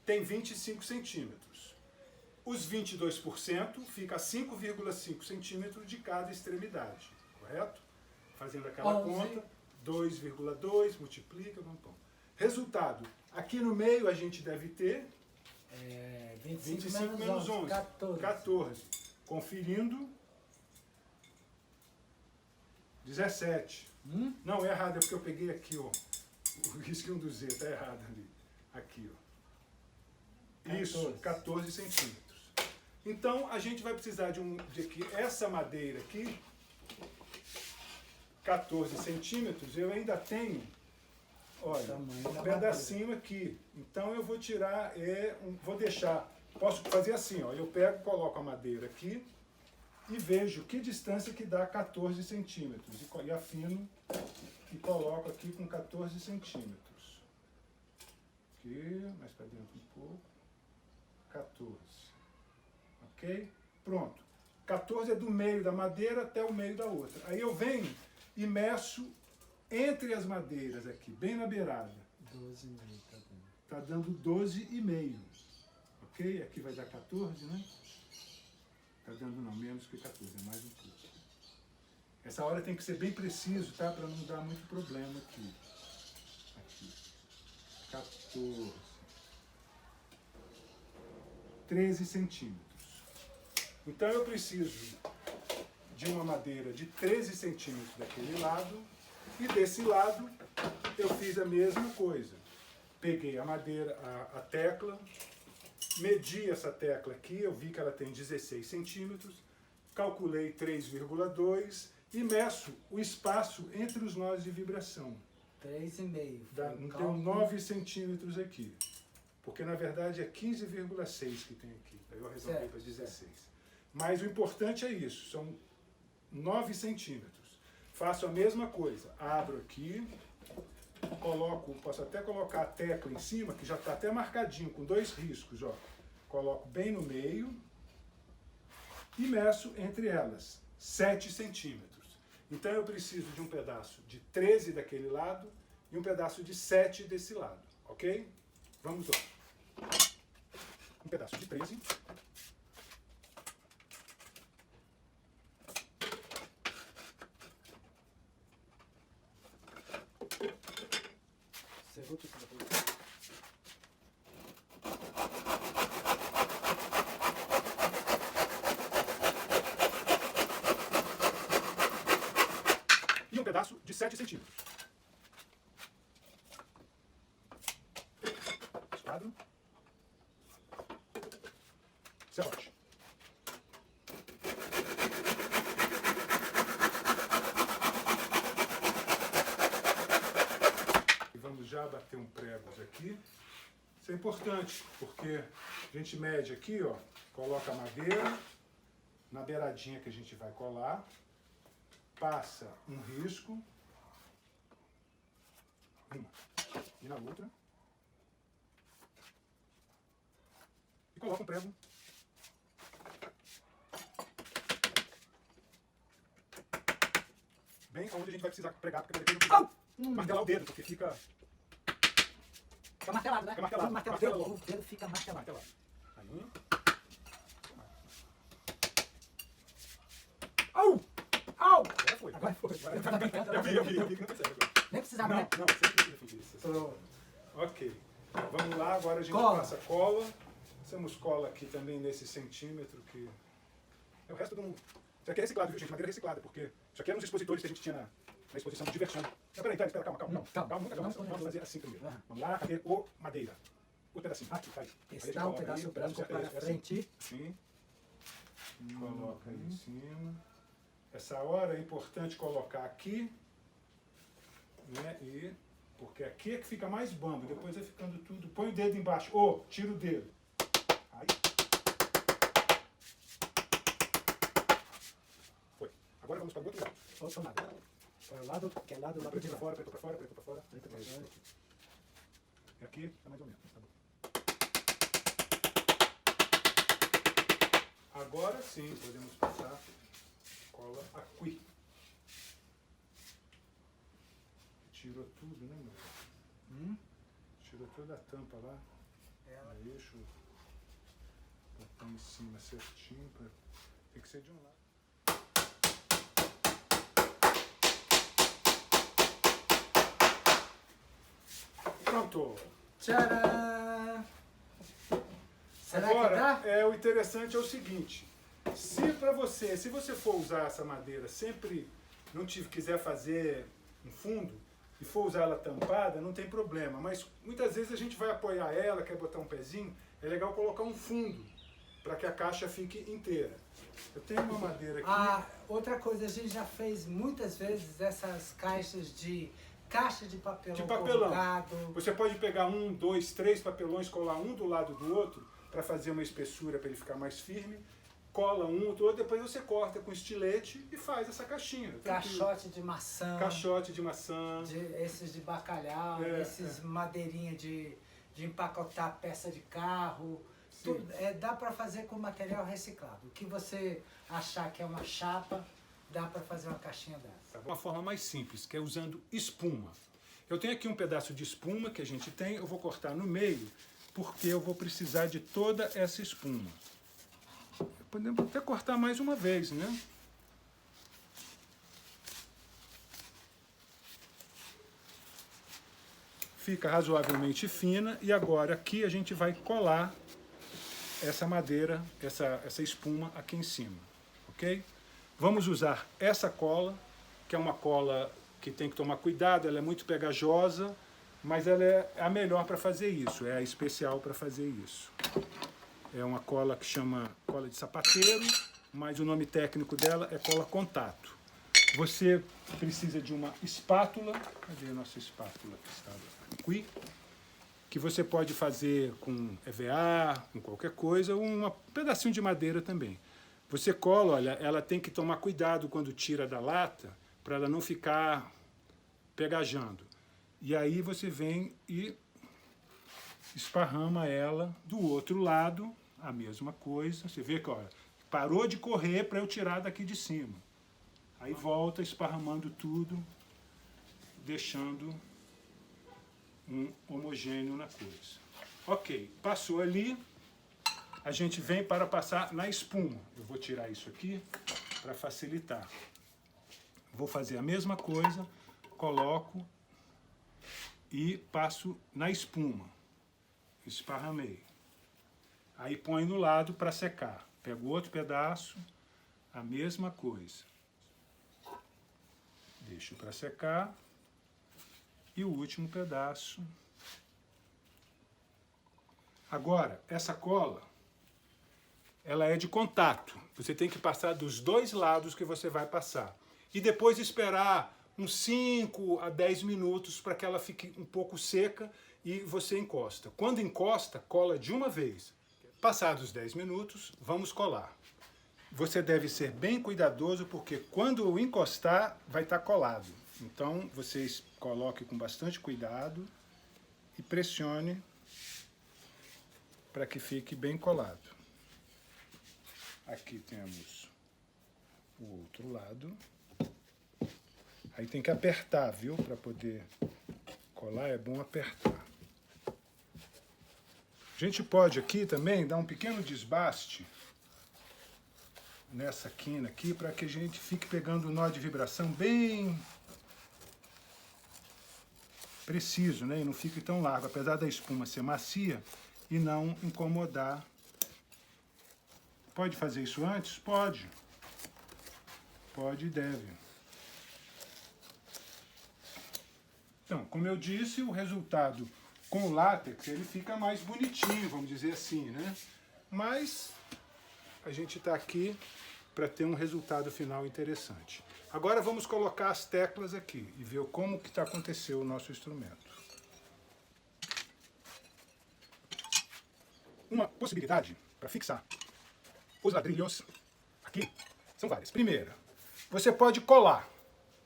tem 25 centímetros. Os 22% fica 5,5 centímetros de cada extremidade, correto? Fazendo aquela 11. conta, 2,2, multiplica, vamos pôr. Resultado, aqui no meio a gente deve ter 25 menos 11, 14. Conferindo, 17. Não, é errado, é porque eu peguei aqui, ó. O risquinho do Z, tá errado ali. Aqui, ó. Isso, 14 centímetros. Então, a gente vai precisar de aqui, essa madeira aqui, 14 centímetros, eu ainda tenho, olha, um pedacinho aqui. Então, eu vou tirar, vou deixar, posso fazer assim, ó, eu pego, coloco a madeira aqui e vejo que distância que dá 14 centímetros. E afino e coloco aqui com 14 centímetros. Aqui, mais para dentro um pouco. 14. Ok? Pronto. 14 é do meio da madeira até o meio da outra. Aí eu venho e meço entre as madeiras aqui, bem na beirada. 12,5 tá dando. Tá dando 12,5. Ok? Aqui vai dar 14, né? Tá dando não, menos que 14, é mais um pouco. Essa hora tem que ser bem preciso, tá? Para não dar muito problema aqui. Aqui. 14. 13 centímetros. Então eu preciso de uma madeira de 13 centímetros daquele lado e desse lado eu fiz a mesma coisa. Peguei a madeira, a tecla, medi essa tecla aqui, eu vi que ela tem 16 centímetros, calculei 3,2 e meço o espaço entre os nós de vibração. 3,5. Então 9 centímetros aqui. Porque na verdade é 15,6 que tem aqui. Aí eu resolvi para 16. Mas o importante é isso, são 9 centímetros. Faço a mesma coisa, abro aqui, coloco, posso até colocar a tecla em cima, que já está até marcadinho, com 2 riscos, ó. Coloco bem no meio e meço entre elas 7 centímetros. Então eu preciso de um pedaço de 13 daquele lado e um pedaço de 7 desse lado, ok? Vamos lá. Um pedaço de 13. E um pedaço de 7 centímetros. Esquadro. Serrote. E vamos já bater um prego aqui. Isso é importante, porque a gente mede aqui, ó, coloca a madeira na beiradinha que a gente vai colar, passa um risco, uma, e na outra, e coloca um prego. Bem onde a gente vai precisar pregar, porque depois não precisa martelar o dedo, porque fica... Fica martelado, né? Fica martelado. Martela, Martela o logo. dedo fica martelado. Martelar. Aí. Eu vi, não percebe agora. Nem precisava, Não, né? não, sempre precisa fazer isso. Pronto. Ok. Vamos lá, agora a gente Cola. passa cola. Passamos cola aqui também nesse centímetro que... É o resto do mundo. Isso aqui é reciclado, viu, gente? Madeira reciclada, porque isso aqui é nos expositores que a gente tinha na exposição de diversão. Não, peraí, espera, calma. Não, calma. Vamos fazer assim primeiro. Aham. Vamos lá, cadê o madeira? O pedacinho. Aqui, tá aí. Aí a gente Está um coloca aí, pedaço branco para assim. frente. Sim. Coloca aí em cima. Essa hora é importante colocar aqui, né? E porque aqui é que fica mais bambo. Depois vai ficando tudo. Põe o dedo embaixo. Tira o dedo. Aí. Foi. Agora vamos para o outro lado. Outro lado. Para o lado, que é lá do lado Preto de para lá. fora, preto para fora, preto para fora. Preto pra fora. E aqui tá mais ou menos. Tá bom. Agora sim podemos passar cola aqui. Tirou tudo, né, meu? Tirou toda a tampa lá. Aí, deixa eu botar em cima certinho. Tem que ser de um lado. Pronto. Tcharam! Será que Agora, dá? o interessante é o seguinte, se você for usar essa madeira sempre quiser fazer um fundo e for usar ela tampada, não tem problema, mas muitas vezes a gente vai apoiar ela, quer botar um pezinho, é legal colocar um fundo para que a caixa fique inteira. Eu tenho uma madeira aqui. Outra coisa, a gente já fez muitas vezes essas caixas de caixa de papelão, De papelão. corrugado. Você pode pegar 1, 2, 3 papelões, colar um do lado do outro para fazer uma espessura para ele ficar mais firme. Cola um, outro, depois você corta com estilete e faz essa caixinha. Caixote de maçã. Caixote de maçã. Esses de bacalhau, esses madeirinha de empacotar peça de carro. Tudo, dá para fazer com material reciclado. O que você achar que é uma chapa, dá para fazer uma caixinha dessa. Uma forma mais simples, que é usando espuma. Eu tenho aqui um pedaço de espuma que a gente tem, eu vou cortar no meio, porque eu vou precisar de toda essa espuma. Podemos até cortar mais uma vez, né? Fica razoavelmente fina e agora aqui a gente vai colar essa madeira, essa espuma aqui em cima, ok? Vamos usar essa cola, que é uma cola que tem que tomar cuidado, ela é muito pegajosa, mas ela é a melhor para fazer isso, é a especial para fazer isso. É uma cola que chama cola de sapateiro, mas o nome técnico dela é cola contato. Você precisa de uma espátula, cadê a nossa espátula que está aqui? Que você pode fazer com EVA, com qualquer coisa, ou um pedacinho de madeira também. Você cola, olha, ela tem que tomar cuidado quando tira da lata, para ela não ficar pegajando. E aí você vem e esparrama ela do outro lado, a mesma coisa. Você vê que, olha, parou de correr para eu tirar daqui de cima. Aí volta esparramando tudo, deixando um homogêneo na coisa. Ok, passou ali, a gente vem para passar na espuma. Eu vou tirar isso aqui para facilitar. Vou fazer a mesma coisa, coloco e passo na espuma. Esparramei. Aí põe no lado para secar. Pego outro pedaço, a mesma coisa. Deixo para secar. E o último pedaço. Agora, essa cola, ela é de contato. Você tem que passar dos dois lados que você vai passar. E depois esperar uns 5 a 10 minutos para que ela fique um pouco seca e você encosta. Quando encosta, cola de uma vez. Passados os 10 minutos, vamos colar. Você deve ser bem cuidadoso porque quando encostar, vai estar colado. Então, vocês coloquem com bastante cuidado e pressione para que fique bem colado. Aqui temos o outro lado. Aí tem que apertar, viu? Para poder colar é bom apertar. A gente pode aqui também dar um pequeno desbaste nessa quina aqui para que a gente fique pegando o nó de vibração bem preciso, né? E não fique tão largo, apesar da espuma ser macia e não incomodar. Pode fazer isso antes? Pode. Pode e deve. Então, como eu disse, o resultado com o látex, ele fica mais bonitinho, vamos dizer assim, né? Mas a gente está aqui para ter um resultado final interessante. Agora vamos colocar as teclas aqui e ver como que está acontecendo o nosso instrumento. Uma possibilidade para fixar os ladrilhos aqui são várias. Primeira, você pode colar.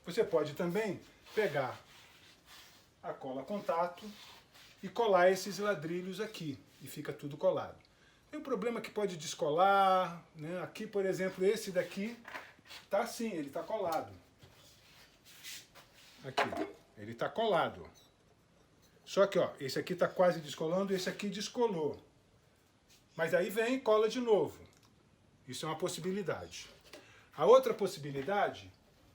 Você pode também pegar a cola contato e colar esses ladrilhos aqui e fica tudo colado. Tem um problema que pode descolar, né? Aqui, por exemplo, esse daqui tá assim, ele tá colado. Aqui, ele tá colado. Só que, ó, esse aqui tá quase descolando, esse aqui descolou. Mas aí vem e cola de novo. Isso é uma possibilidade. A outra possibilidade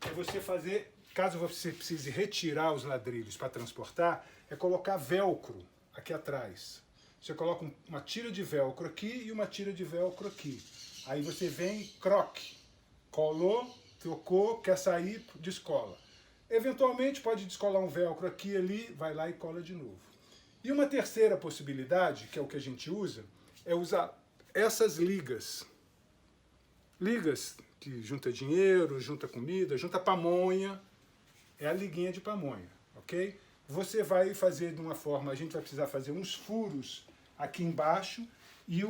é você fazer, caso você precise retirar os ladrilhos para transportar, é colocar velcro aqui atrás. Você coloca uma tira de velcro aqui e uma tira de velcro aqui. Aí você vem e croque. Colou, trocou, quer sair, descola. Eventualmente pode descolar um velcro aqui e ali, vai lá e cola de novo. E uma terceira possibilidade, que é o que a gente usa, é usar essas ligas. Ligas que junta dinheiro, junta comida, junta pamonha. É a liguinha de pamonha, ok? Você vai fazer de uma forma, a gente vai precisar fazer uns furos aqui embaixo e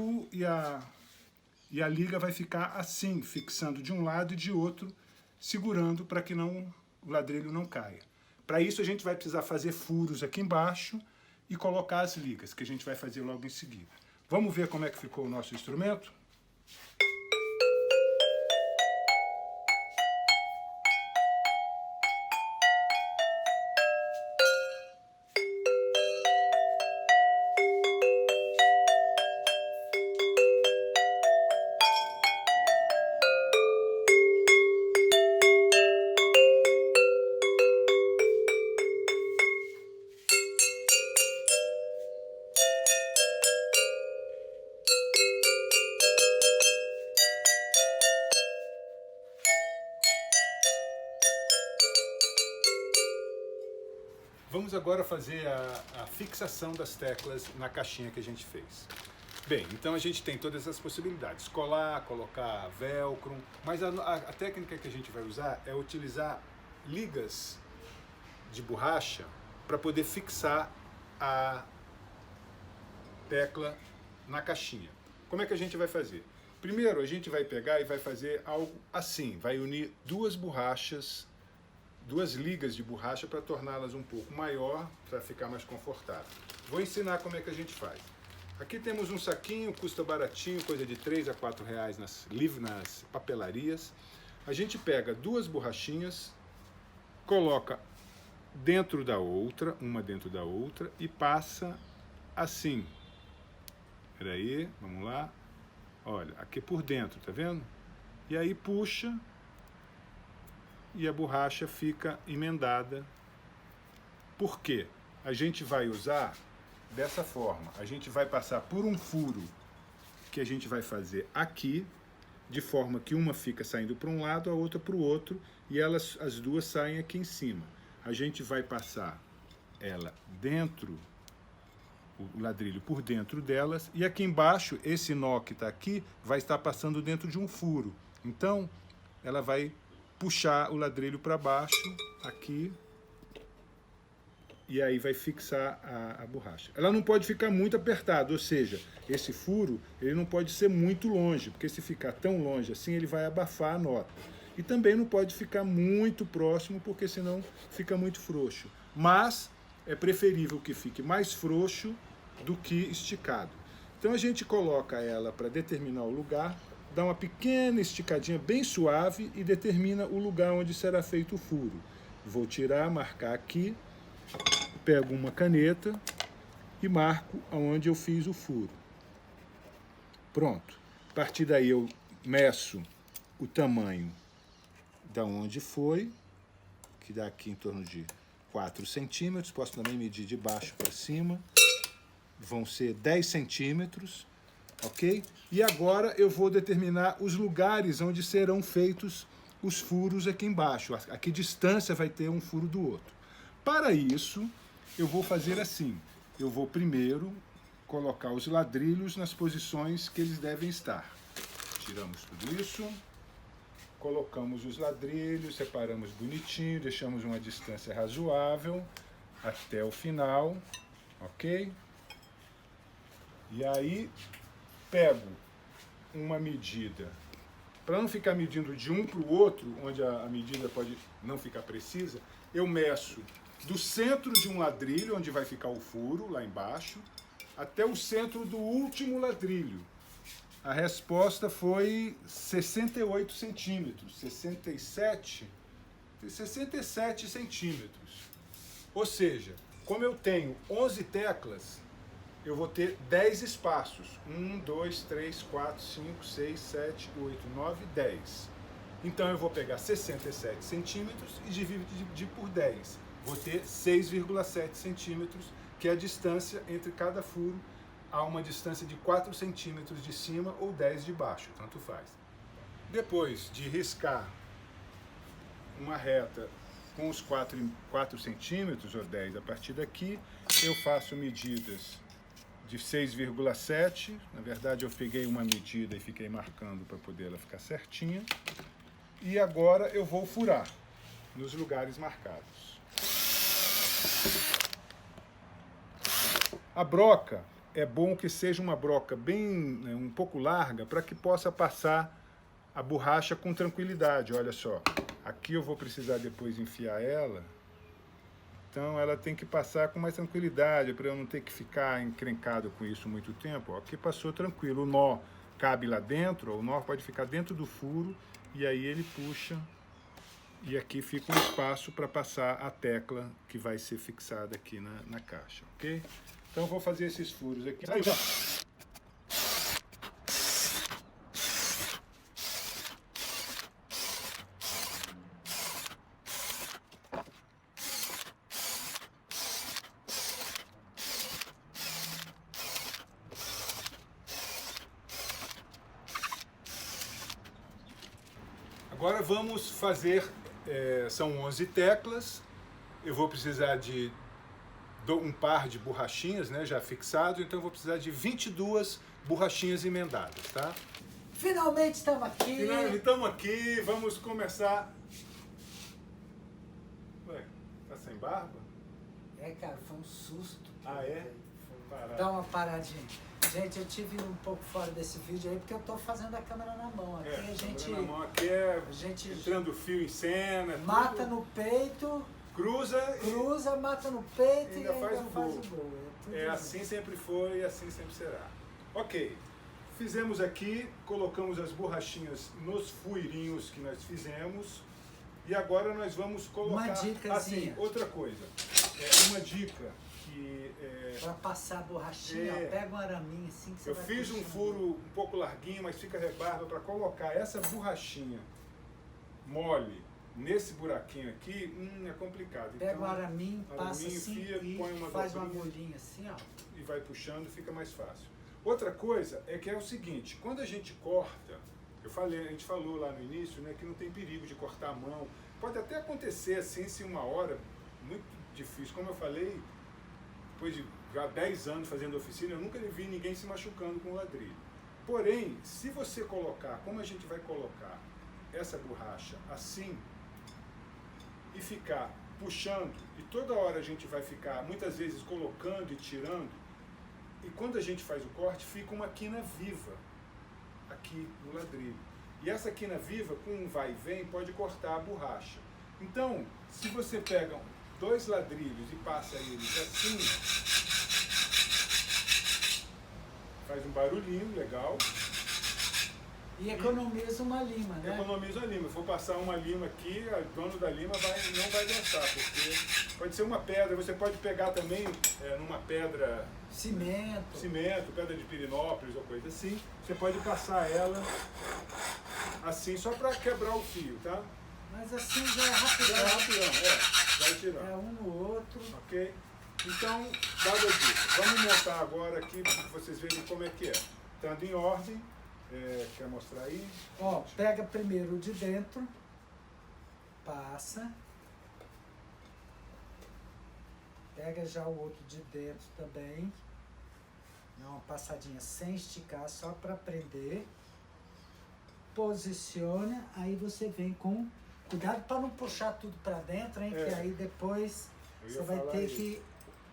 a liga vai ficar assim, fixando de um lado e de outro, segurando para que o ladrilho não caia. Para isso a gente vai precisar fazer furos aqui embaixo e colocar as ligas, que a gente vai fazer logo em seguida. Vamos ver como é que ficou o nosso instrumento? Vamos agora fazer a fixação das teclas na caixinha que a gente fez. Bem, então a gente tem todas essas possibilidades. Colar, colocar velcro, mas a técnica que a gente vai usar é utilizar ligas de borracha para poder fixar a tecla na caixinha. Como é que a gente vai fazer? Primeiro a gente vai pegar e vai fazer algo assim, vai unir duas ligas de borracha para torná-las um pouco maior, para ficar mais confortável. Vou ensinar como é que a gente faz. Aqui temos um saquinho, custa baratinho, coisa de 3 a 4 reais nas papelarias. A gente pega duas borrachinhas, coloca dentro da outra, uma dentro da outra, e passa assim. Espera aí, vamos lá. Olha, aqui por dentro, tá vendo? E aí puxa e a borracha fica emendada. Por quê? A gente vai usar dessa forma. A gente vai passar por um furo que a gente vai fazer aqui, de forma que uma fica saindo para um lado, a outra para o outro, e as duas saem aqui em cima. A gente vai passar ela dentro, o ladrilho por dentro delas, e aqui embaixo, esse nó que está aqui, vai estar passando dentro de um furo. Então, ela vai puxar o ladrilho para baixo, aqui, e aí vai fixar a borracha. Ela não pode ficar muito apertada, ou seja, esse furo ele não pode ser muito longe, porque se ficar tão longe assim, ele vai abafar a nota. E também não pode ficar muito próximo, porque senão fica muito frouxo. Mas é preferível que fique mais frouxo do que esticado. Então a gente coloca ela para determinar o lugar, dá uma pequena esticadinha bem suave e determina o lugar onde será feito o furo. Vou tirar, marcar aqui, pego uma caneta e marco aonde eu fiz o furo. Pronto. A partir daí eu meço o tamanho da onde foi, que dá aqui em torno de 4 centímetros. Posso também medir de baixo para cima. Vão ser 10 centímetros, ok? E agora eu vou determinar os lugares onde serão feitos os furos aqui embaixo. A que distância vai ter um furo do outro. Para isso, eu vou fazer assim. Eu vou primeiro colocar os ladrilhos nas posições que eles devem estar. Tiramos tudo isso. Colocamos os ladrilhos, separamos bonitinho, deixamos uma distância razoável até o final, ok? E aí, pego uma medida, para não ficar medindo de um para o outro, onde a medida pode não ficar precisa, eu meço do centro de um ladrilho, onde vai ficar o furo, lá embaixo, até o centro do último ladrilho. A resposta foi 68 centímetros, 67 centímetros. Ou seja, como eu tenho 11 teclas, eu vou ter 10 espaços. 1, 2, 3, 4, 5, 6, 7, 8, 9, 10. Então eu vou pegar 67 centímetros e dividir por 10. Vou ter 6,7 centímetros, que é a distância entre cada furo. Há uma distância de 4 centímetros de cima ou 10 de baixo, tanto faz. Depois de riscar uma reta com os 4 centímetros ou 10 a partir daqui, eu faço medidas de 6,7. Na verdade, eu peguei uma medida e fiquei marcando para poder ela ficar certinha. E agora eu vou furar nos lugares marcados. A broca, é bom que seja uma broca bem, um pouco larga, para que possa passar a borracha com tranquilidade. Olha só, aqui eu vou precisar depois enfiar ela, então ela tem que passar com mais tranquilidade, para eu não ter que ficar encrencado com isso muito tempo. Ó, aqui passou tranquilo, o nó cabe lá dentro, o nó pode ficar dentro do furo, e aí ele puxa, e aqui fica um espaço para passar a tecla que vai ser fixada aqui na caixa, ok? Então eu vou fazer esses furos aqui. Aí, já. Agora vamos fazer, são 11 teclas, eu vou precisar de um par de borrachinhas, né, já fixado, então eu vou precisar de 22 borrachinhas emendadas, tá? Finalmente estamos aqui! Finalmente estamos aqui, vamos começar... Ué, tá sem barba? É, cara, foi um susto. Ah, é? Dá uma paradinha. Gente, eu tive um pouco fora desse vídeo aí, porque eu tô fazendo a câmera na mão. Aqui a gente... na mão aqui a gente entrando fio em cena... Mata tudo. No peito... Cruza, mata no peito ainda e faz ainda o faz gol. o gol. Assim sempre foi e assim sempre será. Ok, fizemos aqui, colocamos as borrachinhas nos furinhos que nós fizemos e agora nós vamos colocar... Uma dicasinha. Assim, outra coisa, uma dica que... Para passar a borrachinha, ó, pega um araminho assim que você vai fiz um furo um pouco larguinho, mas fica rebarba para colocar essa borrachinha mole nesse buraquinho aqui, é complicado. Pega então, um araminho, passa assim e põe uma faz uma dobrinha bolinha assim, ó. E vai puxando, fica mais fácil. Outra coisa é que é o seguinte, quando a gente corta, a gente falou lá no início, né, que não tem perigo de cortar a mão. Pode até acontecer assim, se uma hora, muito difícil. Como eu falei, depois de já 10 anos fazendo oficina, eu nunca vi ninguém se machucando com ladrilho. Porém, se você colocar, como a gente vai colocar essa borracha assim, e ficar puxando, e toda hora a gente vai ficar, muitas vezes, colocando e tirando, e quando a gente faz o corte, fica uma quina viva aqui no ladrilho. E essa quina viva, com um vai e vem, pode cortar a borracha. Então, se você pega 2 ladrilhos e passa eles assim, faz um barulhinho legal. E economiza uma lima, né? Economiza a lima. Se for passar uma lima aqui, o dono da lima não vai gostar, porque pode ser uma pedra. Você pode pegar também numa pedra... Cimento, pedra de Pirinópolis ou coisa assim. Você pode passar ela assim, só para quebrar o fio, tá? Mas assim já é Já é rapidão. rapidão, vai tirar. É um no outro. Ok? Então, dado disso, vamos montar agora aqui para vocês verem como é que é. Estando em ordem, quer mostrar aí? Ó, pega primeiro o de dentro, passa. Pega já o outro de dentro também. Dá uma passadinha sem esticar, só para prender. Posiciona, aí você vem com... Cuidado para não puxar tudo para dentro, hein? Que aí depois você vai ter que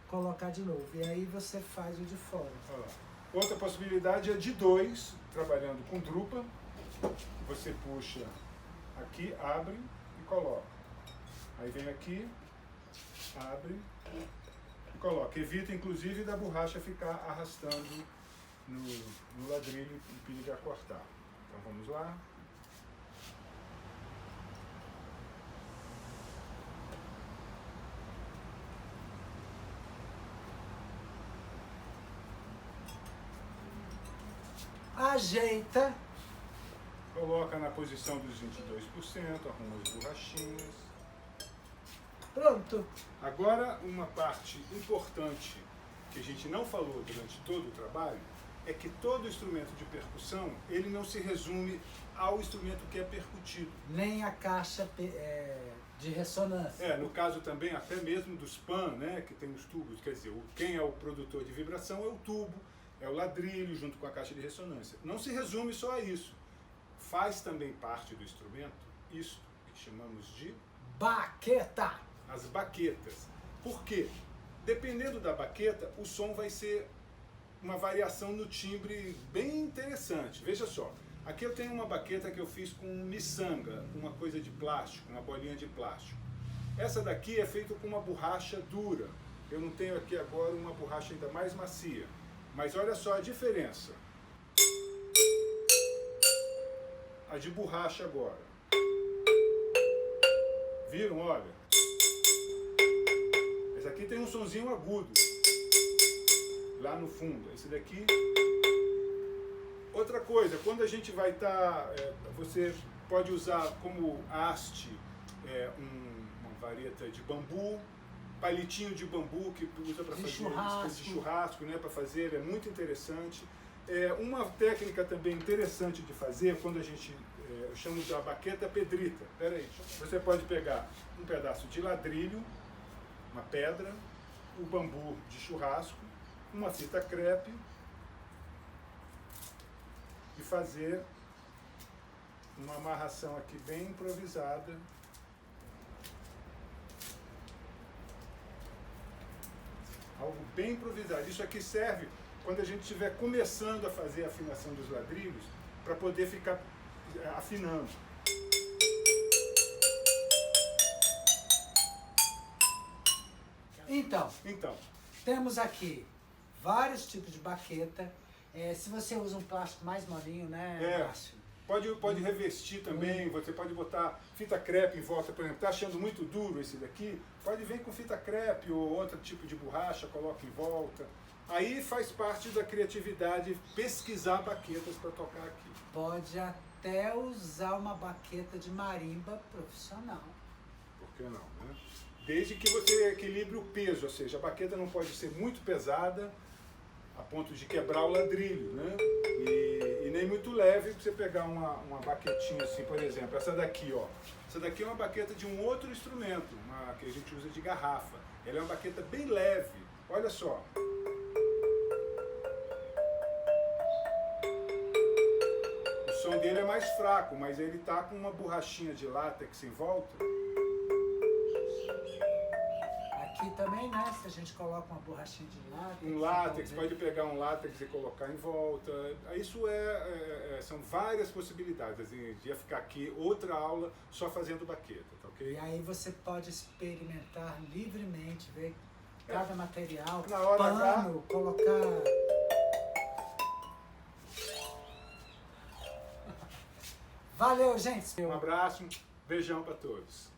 colocar de novo. E aí você faz o de fora. Olha lá. Outra possibilidade é de 2, trabalhando com drupa. Você puxa aqui, abre e coloca. Aí vem aqui, abre e coloca. Evita, inclusive, da borracha ficar arrastando no ladrilho e perigar cortar. Então vamos lá. Ajeita. Coloca na posição dos 22%, arruma as borrachinhas. Pronto. Agora, uma parte importante que a gente não falou durante todo o trabalho é que todo instrumento de percussão, ele não se resume ao instrumento que é percutido. Nem a caixa de ressonância. No caso também até mesmo dos PAN, né, que tem os tubos, quer dizer, quem é o produtor de vibração é o tubo, é o ladrilho junto com a caixa de ressonância. Não se resume só a isso. Faz também parte do instrumento isso que chamamos de baqueta. As baquetas. Por quê? Dependendo da baqueta, o som vai ser uma variação no timbre bem interessante. Veja só, aqui eu tenho uma baqueta que eu fiz com miçanga, uma coisa de plástico, uma bolinha de plástico. Essa daqui é feita com uma borracha dura. Eu não tenho aqui agora uma borracha ainda mais macia. Mas olha só a diferença. A de borracha agora. Viram? Olha. Essa aqui tem um sonzinho agudo. Lá no fundo. Esse daqui. Outra coisa, quando a gente vai estar... você pode usar como haste uma vareta de bambu, palitinho de bambu que usa para fazer churrasco, né, para fazer, é muito interessante. Uma técnica também interessante de fazer, quando a gente, eu chamo de baqueta pedrita. Espera aí, você pode pegar um pedaço de ladrilho, uma pedra, o bambu de churrasco, uma fita crepe e fazer uma amarração aqui bem improvisada. Algo bem improvisado. Isso aqui serve quando a gente estiver começando a fazer a afinação dos ladrilhos, para poder ficar afinando. Então, temos aqui vários tipos de baqueta. Se você usa um plástico mais molinho, né, Márcio? Pode revestir também, você pode botar fita crepe em volta, por exemplo, está achando muito duro esse daqui, pode vir com fita crepe ou outro tipo de borracha, coloca em volta. Aí faz parte da criatividade pesquisar baquetas para tocar aqui. Pode até usar uma baqueta de marimba profissional. Por que não, né? Desde que você equilibre o peso, ou seja, a baqueta não pode ser muito pesada, a ponto de quebrar o ladrilho, né? E nem muito leve, para você pegar uma baquetinha assim, por exemplo, essa daqui, ó. Essa daqui é uma baqueta de um outro instrumento, que a gente usa de garrafa. Ela é uma baqueta bem leve, olha só. O som dele é mais fraco, mas ele tá com uma borrachinha de látex em volta. Aqui também, né? Se a gente coloca uma borrachinha de látex... Um látex, pode pegar um látex e colocar em volta. Isso são várias possibilidades. Ia ficar aqui outra aula só fazendo baqueta, tá ok? E aí você pode experimentar livremente, ver cada material, Na hora pano, colocar... Valeu, gente! Um abraço, beijão para todos.